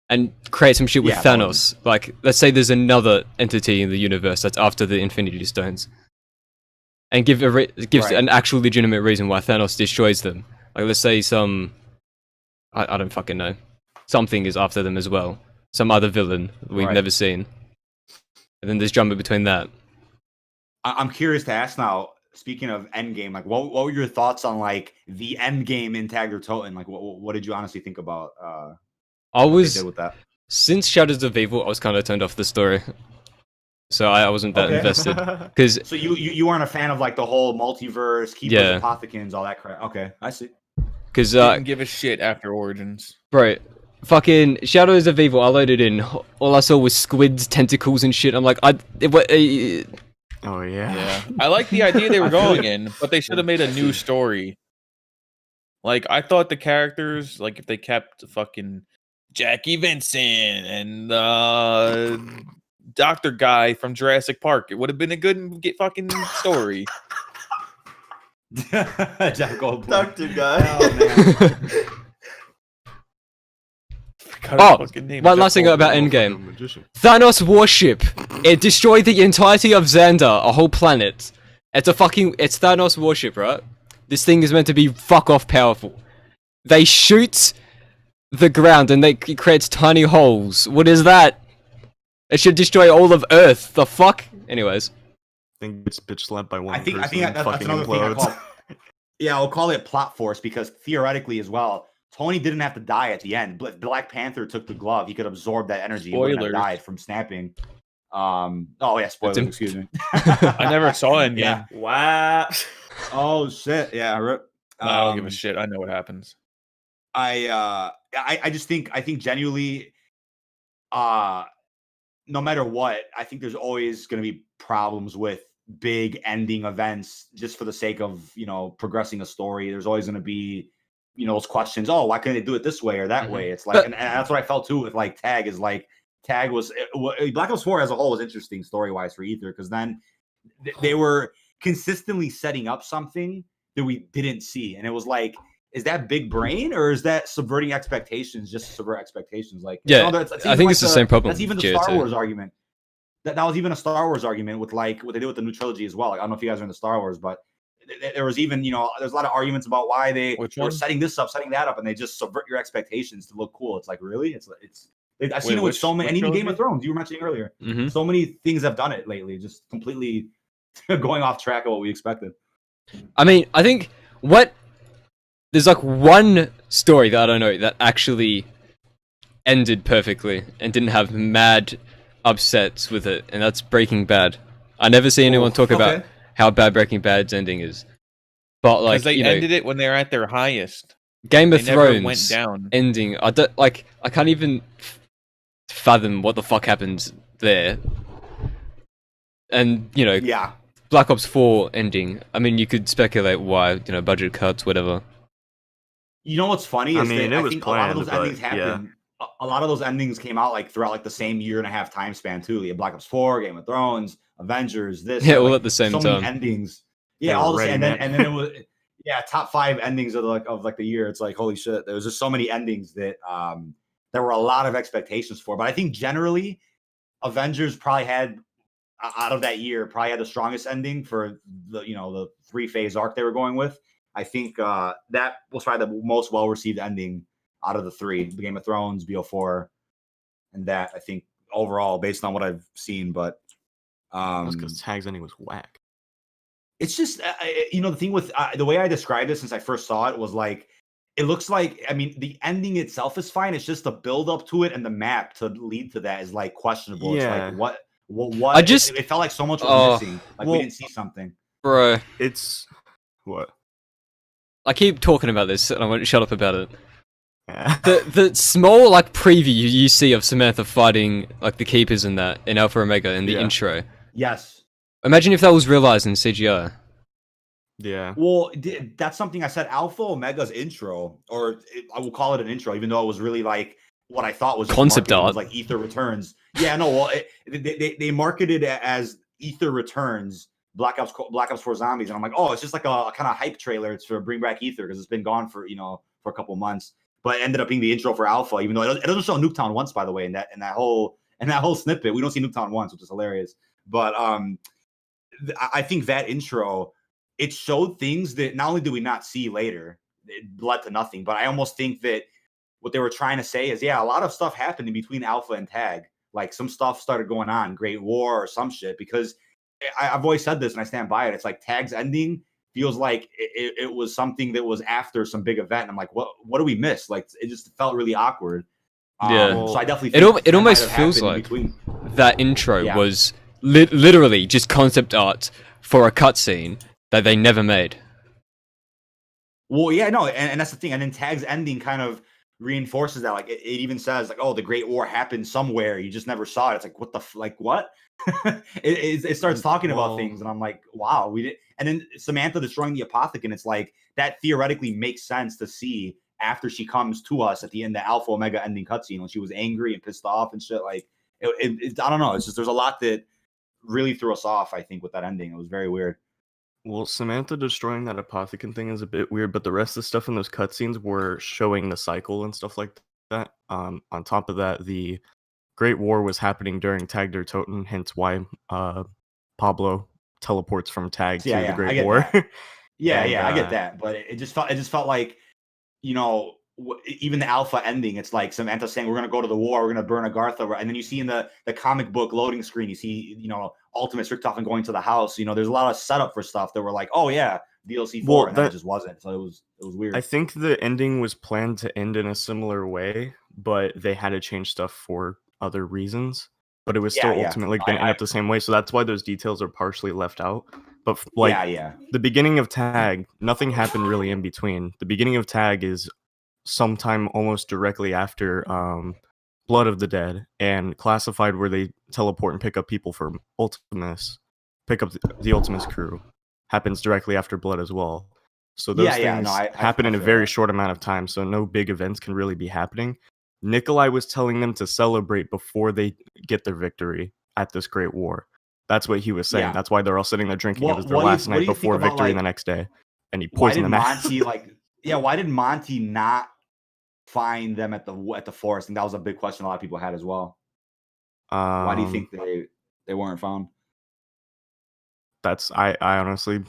and create some shit with Thanos. Like, let's say there's another entity in the universe that's after the Infinity Stones. And gives an actual legitimate reason why Thanos destroys them. Like, let's say I don't fucking know. Something is after them as well. Some other villain we've never seen. And then there's drama between that. I'm curious to ask now, speaking of Endgame, like, what were your thoughts on, like, the Endgame in Tag or Toten? Like, what did you honestly think about what they did with that? Since Shadows of Evil, I was kind of turned off the story. So I wasn't that invested. So you weren't a fan of like the whole multiverse, Keepers, Apothecans, all that crap. Okay, I see. Because didn't give a shit after Origins. Bro, fucking Shadows of Evil, I loaded in. All I saw was squids, tentacles, and shit. I'm like, oh yeah. I like the idea they were going in, but they should have made a new story. Like, I thought the characters, like, if they kept fucking Jackie Vincent and Doctor Guy from Jurassic Park, it would have been a good fucking story. Jack Goldblum. Dr. Guy. One last thing about Endgame. Thanos warship. It destroyed the entirety of Xandar, a whole planet. It's Thanos warship, right? This thing is meant to be fuck off powerful. They shoot the ground and it creates tiny holes. What is that? It should destroy all of Earth. The fuck? Anyways. I think it's bitch slapped by one person. I think that's another thing I call. Yeah, I'll call it plot force because theoretically as well, Tony didn't have to die at the end. Black Panther took the glove. He could absorb that energy. He wouldn't have died from snapping. Spoilers. Excuse me. I never saw Endgame. Yeah. Wow. Oh shit. Yeah. I don't give a shit. I know what happens. I think genuinely, no matter what, I think there's always going to be problems with big ending events just for the sake of, progressing a story. There's always going to be, those questions. Oh, why couldn't they do it this way or that way? It's like, and that's what I felt too with like Tag is like Black Ops 4 as a whole was interesting story wise for Ether because then they were consistently setting up something that we didn't see. And it was like, is that big brain or is that subverting expectations just to subvert expectations? Like, I think it's the same problem. That's even the Star Wars argument. That was even a Star Wars argument with like what they did with the new trilogy as well. Like, I don't know if you guys are into Star Wars, but there was even, there's a lot of arguments about why they were setting this up, setting that up, and they just subvert your expectations to look cool. It's like, really? I've seen it with so many, and even Game of Thrones, you were mentioning earlier. Mm-hmm. So many things have done it lately, just completely going off track of what we expected. I mean, I think there's like one story that I don't know that actually ended perfectly and didn't have mad upsets with it, and that's Breaking Bad. I never see anyone talk about how bad Breaking Bad's ending is. But like, they ended it when they were at their highest. Game of Thrones went down. Ending. I can't even fathom what the fuck happens there. And Black Ops 4 ending. I mean, you could speculate why. Budget cuts, whatever. You know what's funny? I think planned, a lot of those endings happened. Yeah. A lot of those endings came out like throughout like the same 1.5-year time span too. Like Black Ops 4, Game of Thrones, Avengers, this. Yeah, all at the same time. Many endings. Yeah, all the same. And then it was top 5 endings of the year. It's like holy shit. There was just so many endings that there were a lot of expectations for. But I think generally, Avengers probably had, out of that year, probably had the strongest ending for the the 3-phase arc they were going with. I think that was probably the most well-received ending out of the 3: the Game of Thrones, BO4, and that, I think, overall, based on what I've seen. But That's because Tag's ending was whack. it's just the thing with the way I described it since I first saw it was like, it looks like, I mean, the ending itself is fine. It's just the build up to it and the map to lead to that is like questionable. Yeah. It's like what it felt like so much was missing. Like we didn't see something. Bro, It's what? I keep talking about this and I won't shut up about it. Yeah. The small like preview you see of Samantha fighting like the keepers in that in Alpha Omega in the intro. Yes. Imagine if that was realized in CGI. Yeah. Well, that's something I said. Alpha Omega's intro, I will call it an intro, even though it was really like what I thought was concept art, was like Ether Returns. Yeah, no, well, they marketed it as Ether Returns, Black Ops 4 Zombies, and I'm like, oh, it's just like a kind of hype trailer. It's to bring back Ether because it's been gone for for a couple months. But it ended up being the intro for Alpha, even though it doesn't show Nuketown once, by the way, in that whole snippet. We don't see Nuketown once, which is hilarious. But I think that intro, it showed things that not only did we not see later, it led to nothing, but I almost think that what they were trying to say is, yeah, a lot of stuff happened in between Alpha and Tag. Like some stuff started going on, Great War or some shit, because I've always said this and I stand by it. It's like Tag's ending feels like it was something that was after some big event. And I'm like, what do we miss? Like, it just felt really awkward. Yeah. So I definitely think it almost feels like that intro was literally just concept art for a cutscene that they never made. Well, yeah, no, and that's the thing. And then Tag's ending kind of reinforces that. Like, it even says, like, oh, the Great War happened somewhere. You just never saw it. It's like, what the what? it starts talking about things, and I'm like, wow, we did. And then Samantha destroying the Apothecon, it's like, that theoretically makes sense to see after she comes to us at the end, the Alpha Omega ending cutscene, when she was angry and pissed off and shit. Like, I don't know. It's just, there's a lot that really threw us off, I think, with that ending. It was very weird. Well, Samantha destroying that Apothecon thing is a bit weird, but the rest of the stuff in those cutscenes were showing the cycle and stuff like that. On top of that, the Great War was happening during Tag der Toten, hence why Pablo teleports from Tag to the Great War. Yeah, I get that, but it just felt like, even the Alpha ending, it's like Samantha saying, we're going to go to the war, we're going to burn Agartha, and then you see in the comic book loading screen, you see, Ultimate Richtofen going to the house. There's a lot of setup for stuff that were like, oh yeah, DLC 4, and that just wasn't. So it was weird. I think the ending was planned to end in a similar way, but they had to change stuff for other reasons. But it was still ultimately going to end up the same way, so that's why those details are partially left out. But the beginning of Tag, nothing happened really in between. The beginning of Tag is sometime almost directly after Blood of the Dead, and Classified, where they teleport and pick up people for Ultimus, pick up the Ultimus crew, happens directly after Blood as well. So those things happen in a very short amount of time, so no big events can really be happening. Nikolai was telling them to celebrate before they get their victory at this Great War. That's what he was saying. Yeah. That's why they're all sitting there drinking. It was their last night before victory the next day. And he poisoned them. Why did Monty not find them at the forest? And that was a big question a lot of people had as well. Why do you think they weren't found? I honestly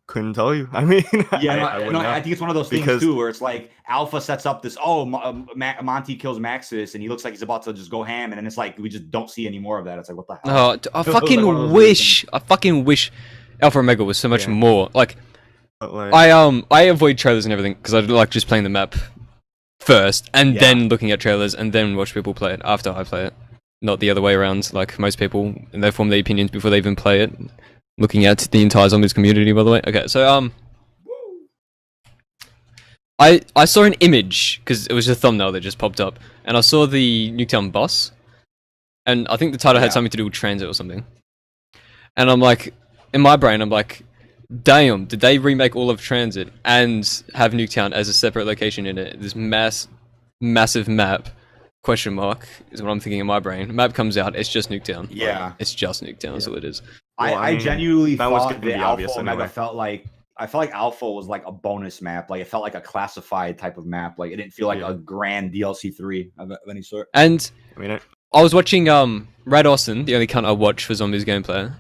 couldn't tell you. I mean, I think it's one of those things too, where it's like Alpha sets up this, Monty kills Maxis, and he looks like he's about to just go ham, and then it's like we just don't see any more of that. It's like, what the hell? I fucking wish Alpha Omega was so much more like. I avoid trailers and everything because I like just playing the map first and then looking at trailers and then watch people play it after I play it, not the other way around. Like most people, and they form their opinions before they even play it. Looking at the entire Zombies community, by the way. Okay, so I saw an image because it was a thumbnail that just popped up, and I saw the Nuketown boss, and I think the title had something to do with transit or something. And I'm like, in my brain, I'm like, damn, did they remake all of Transit and have Nuketown as a separate location in it? This massive map, question mark, is what I'm thinking in my brain. Map comes out, it's just Nuketown. Yeah. It's just Nuketown, that's all it is. I genuinely thought that Alpha Omega felt like I felt like Alpha was like a bonus map. Like it felt like a classified type of map. Like it didn't feel like a grand DLC 3 of any sort. And I was watching Rad Austin, the only cunt I watch for Zombies gameplay.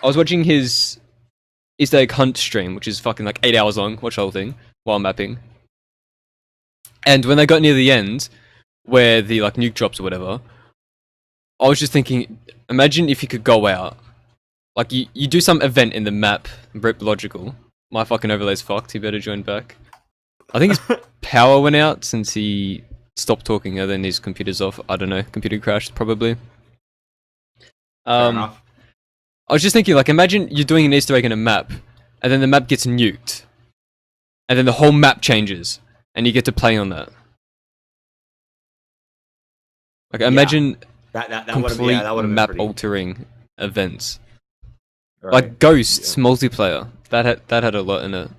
I was watching his Easter egg hunt stream, which is fucking like 8 hours long. Watch the whole thing while mapping. And when they got near the end, where the like nuke drops or whatever, I was just thinking, imagine if you could go out. Like, you do some event in the map, rip logical. My fucking overlay's fucked, he better join back. I think his power went out since he stopped talking, and then his computer's off. I don't know, computer crashed, probably. Fair enough. I was just thinking, like, imagine you're doing an Easter egg in a map, and then the map gets nuked. And then the whole map changes, and you get to play on that. Like, imagine that complete been map-altering events. Right. Like Ghosts multiplayer, that had a lot in it.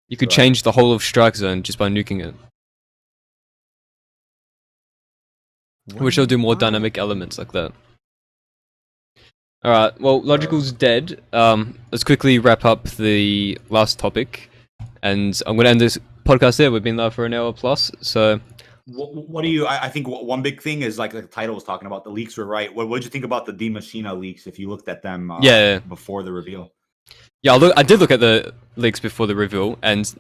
You could change the whole of Strike Zone just by nuking it. Which will do more dynamic elements like that. Alright, well, Logical's dead. Let's quickly wrap up the last topic. And I'm going to end this podcast there. We've been live for an hour plus, so... What do you? I think one big thing is like the title was talking about. The leaks were right. What did you think about the D Machina leaks? If you looked at them, before the reveal. Yeah, I did look at the leaks before the reveal, and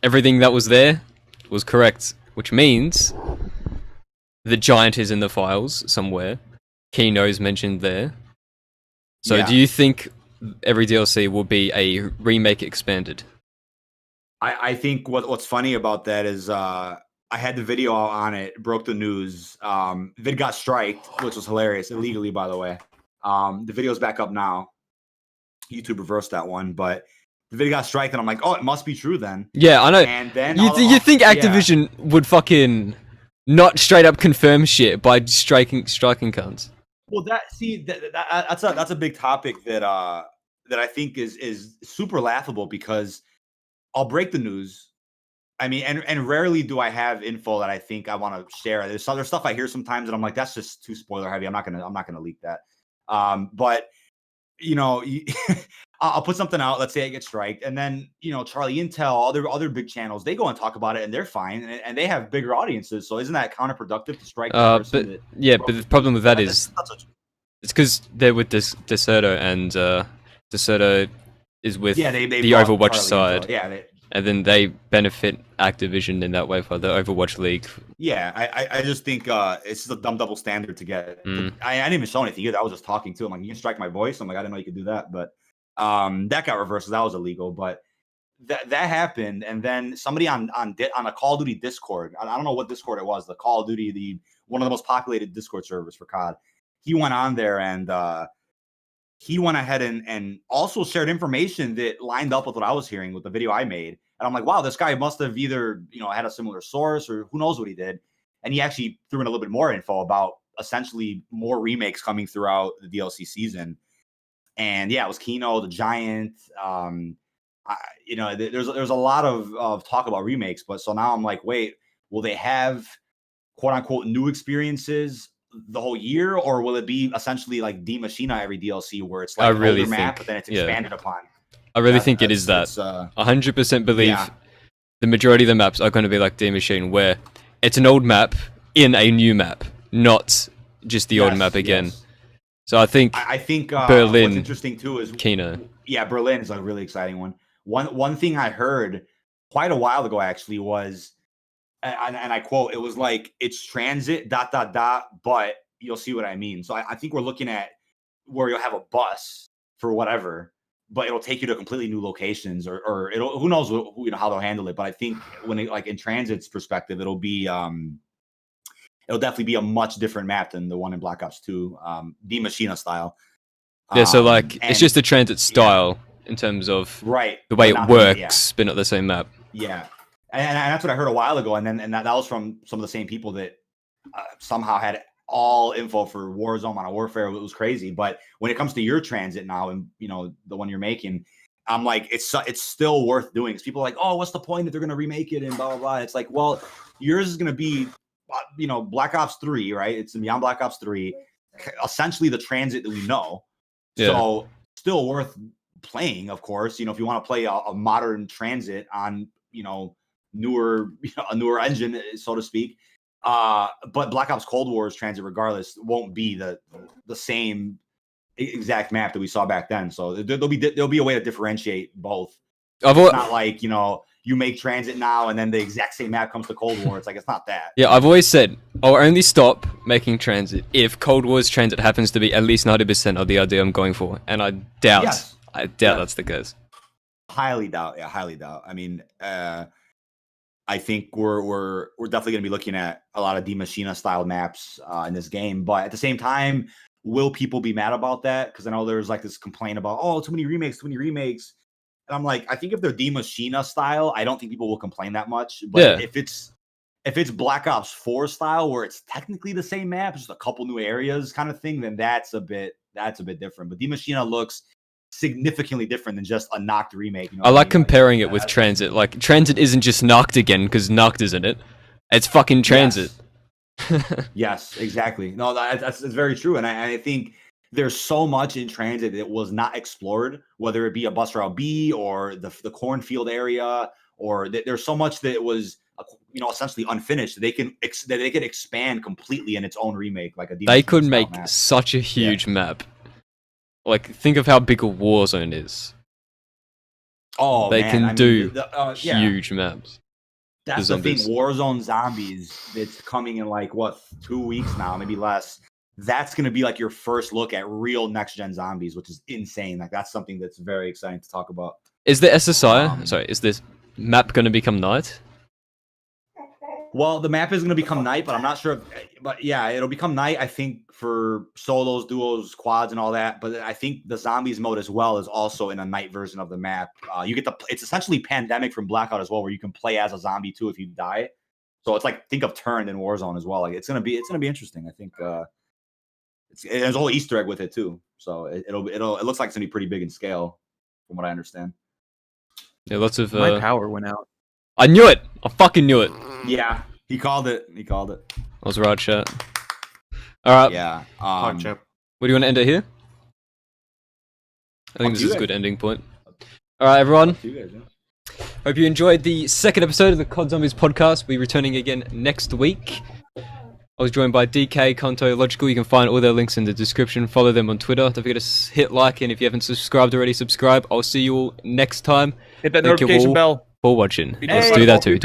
everything that was there was correct. Which means the Giant is in the files somewhere. Kino is mentioned there. So, do you think every DLC will be a remake expanded? I think what's funny about that is. I had the video on it, broke the news. Vid got striked, which was hilarious, illegally, by the way. The video's back up now. YouTube reversed that one, but the video got striked, and I'm like, oh, it must be true then. Yeah, I know. And then you think Activision would fucking not straight up confirm shit by striking cunts? Well, that's a big topic that I think is super laughable because I'll break the news. I mean, and rarely do I have info that I think I want to share. There's other stuff I hear sometimes, and I'm like, that's just too spoiler heavy. I'm not gonna leak that. But you know, I'll put something out. Let's say I get striked, and then Charlie Intel, other big channels, they go and talk about it, and they're fine, and they have bigger audiences. So isn't that counterproductive to strike? But the problem with that is it's because they're with Deserto, and Deserto is with the Overwatch side. And then they benefit Activision in that way for the Overwatch League. Yeah, I just think it's just a dumb double standard to get. I didn't even show anything either. I was just talking to him. Like, you can strike my voice. I'm like, I didn't know you could do that. But that got reversed. So that was illegal. But that happened. And then somebody on a Call of Duty Discord, I don't know what Discord it was, the Call of Duty, one of the most populated Discord servers for COD. He went on there and he went ahead and also shared information that lined up with what I was hearing with the video I made. And I'm like, wow, this guy must have either, had a similar source or who knows what he did. And he actually threw in a little bit more info about essentially more remakes coming throughout the DLC season. And yeah, it was Kino, the Giant. There's a lot of talk about remakes. But so now I'm like, wait, will they have quote unquote new experiences the whole year, or will it be essentially like D Machina every DLC where it's like an older map, but then it's expanded upon? I really think it is that. 100% believe the majority of the maps are going to be like D Machine, where it's an old map in a new map, not just the old map again. Yes. So I think Berlin. What's interesting too is Kino. Yeah, Berlin is a really exciting one. One thing I heard quite a while ago actually was, and I quote, it was like, it's transit ... but you'll see what I mean. So I think we're looking at where you'll have a bus for whatever, but it'll take you to completely new locations, or it'll, who knows how they'll handle it. But I think when it, like in transit's perspective, it'll definitely be a much different map than the one in Black Ops 2, D Machina style. Yeah, so like it's just the transit style in terms of the way it works, but not the same map. Yeah, and that's what I heard a while ago, and that was from some of the same people that somehow had all info for Warzone, Modern Warfare. It was crazy. But when it comes to your transit now, and the one you're making, I'm like, it's still worth doing. Because people are like, oh, what's the point if they're gonna remake it and blah blah blah. It's like, well, yours is gonna be, Black Ops 3, right? It's beyond Black Ops 3, essentially the transit that we know. Yeah. So still worth playing, of course. If you want to play a modern transit on, newer, a newer engine, so to speak. But Black Ops Cold War's transit, regardless, won't be the same exact map that we saw back then. So there'll be a way to differentiate both. It's not like you make transit now and then the exact same map comes to Cold War. It's like it's not that. Yeah, I've always said I'll only stop making transit if Cold War's transit happens to be at least 90% of the idea I'm going for, and I doubt that's the case. Highly doubt. Yeah, highly doubt. I mean, I think we're definitely going to be looking at a lot of D Machina style maps in this game, but at the same time, will people be mad about that? Because I know there's like this complaint about too many remakes. And I'm like, I think if they're D Machina style, I don't think people will complain that much. But if it's Black Ops 4 style, where it's technically the same map, just a couple new areas kind of thing, then that's a bit different. But D Machina looks significantly different than just a Noct remake. I like comparing it with Transit. Like, Transit isn't just Noct again because Noct is in it. It's fucking Transit. Yes, exactly. No, that's very true. And I think there's so much in Transit that was not explored, whether it be a bus route B or the cornfield area, or there's so much that was essentially unfinished. They can expand completely in its own remake, like a. They could make such a huge map. Like, think of how big a Warzone is. Oh, they can do huge maps. That's the thing. Warzone Zombies, it's coming in 2 weeks now, maybe less. That's going to be like your first look at real next-gen zombies, which is insane. Like, that's something that's very exciting to talk about. Is the SSI, is this map going to become night? Well, the map is going to become night, but I'm not sure. But yeah, it'll become night, I think, for solos, duos, quads, and all that. But I think the zombies mode as well is also in a night version of the map. It's essentially Pandemic from Blackout as well, where you can play as a zombie too if you die. So it's like, think of Turn in Warzone as well. Like, it's gonna be interesting. I think there's a whole Easter egg with it too. So it looks like it's gonna be pretty big in scale, from what I understand. Yeah, lots of my power went out. I knew it. I fucking knew it. Yeah, he called it. I was right, chat. All right. Yeah. What do you want to end it here? I think this is a good ending point. All right, everyone. Hope you enjoyed the second episode of the COD Zombies podcast. We'll be returning again next week. I was joined by DK, Konto, Logical. You can find all their links in the description. Follow them on Twitter. Don't forget to hit like, and if you haven't subscribed already, subscribe. I'll see you all next time. Hit that notification bell. For watching. Let's do that too.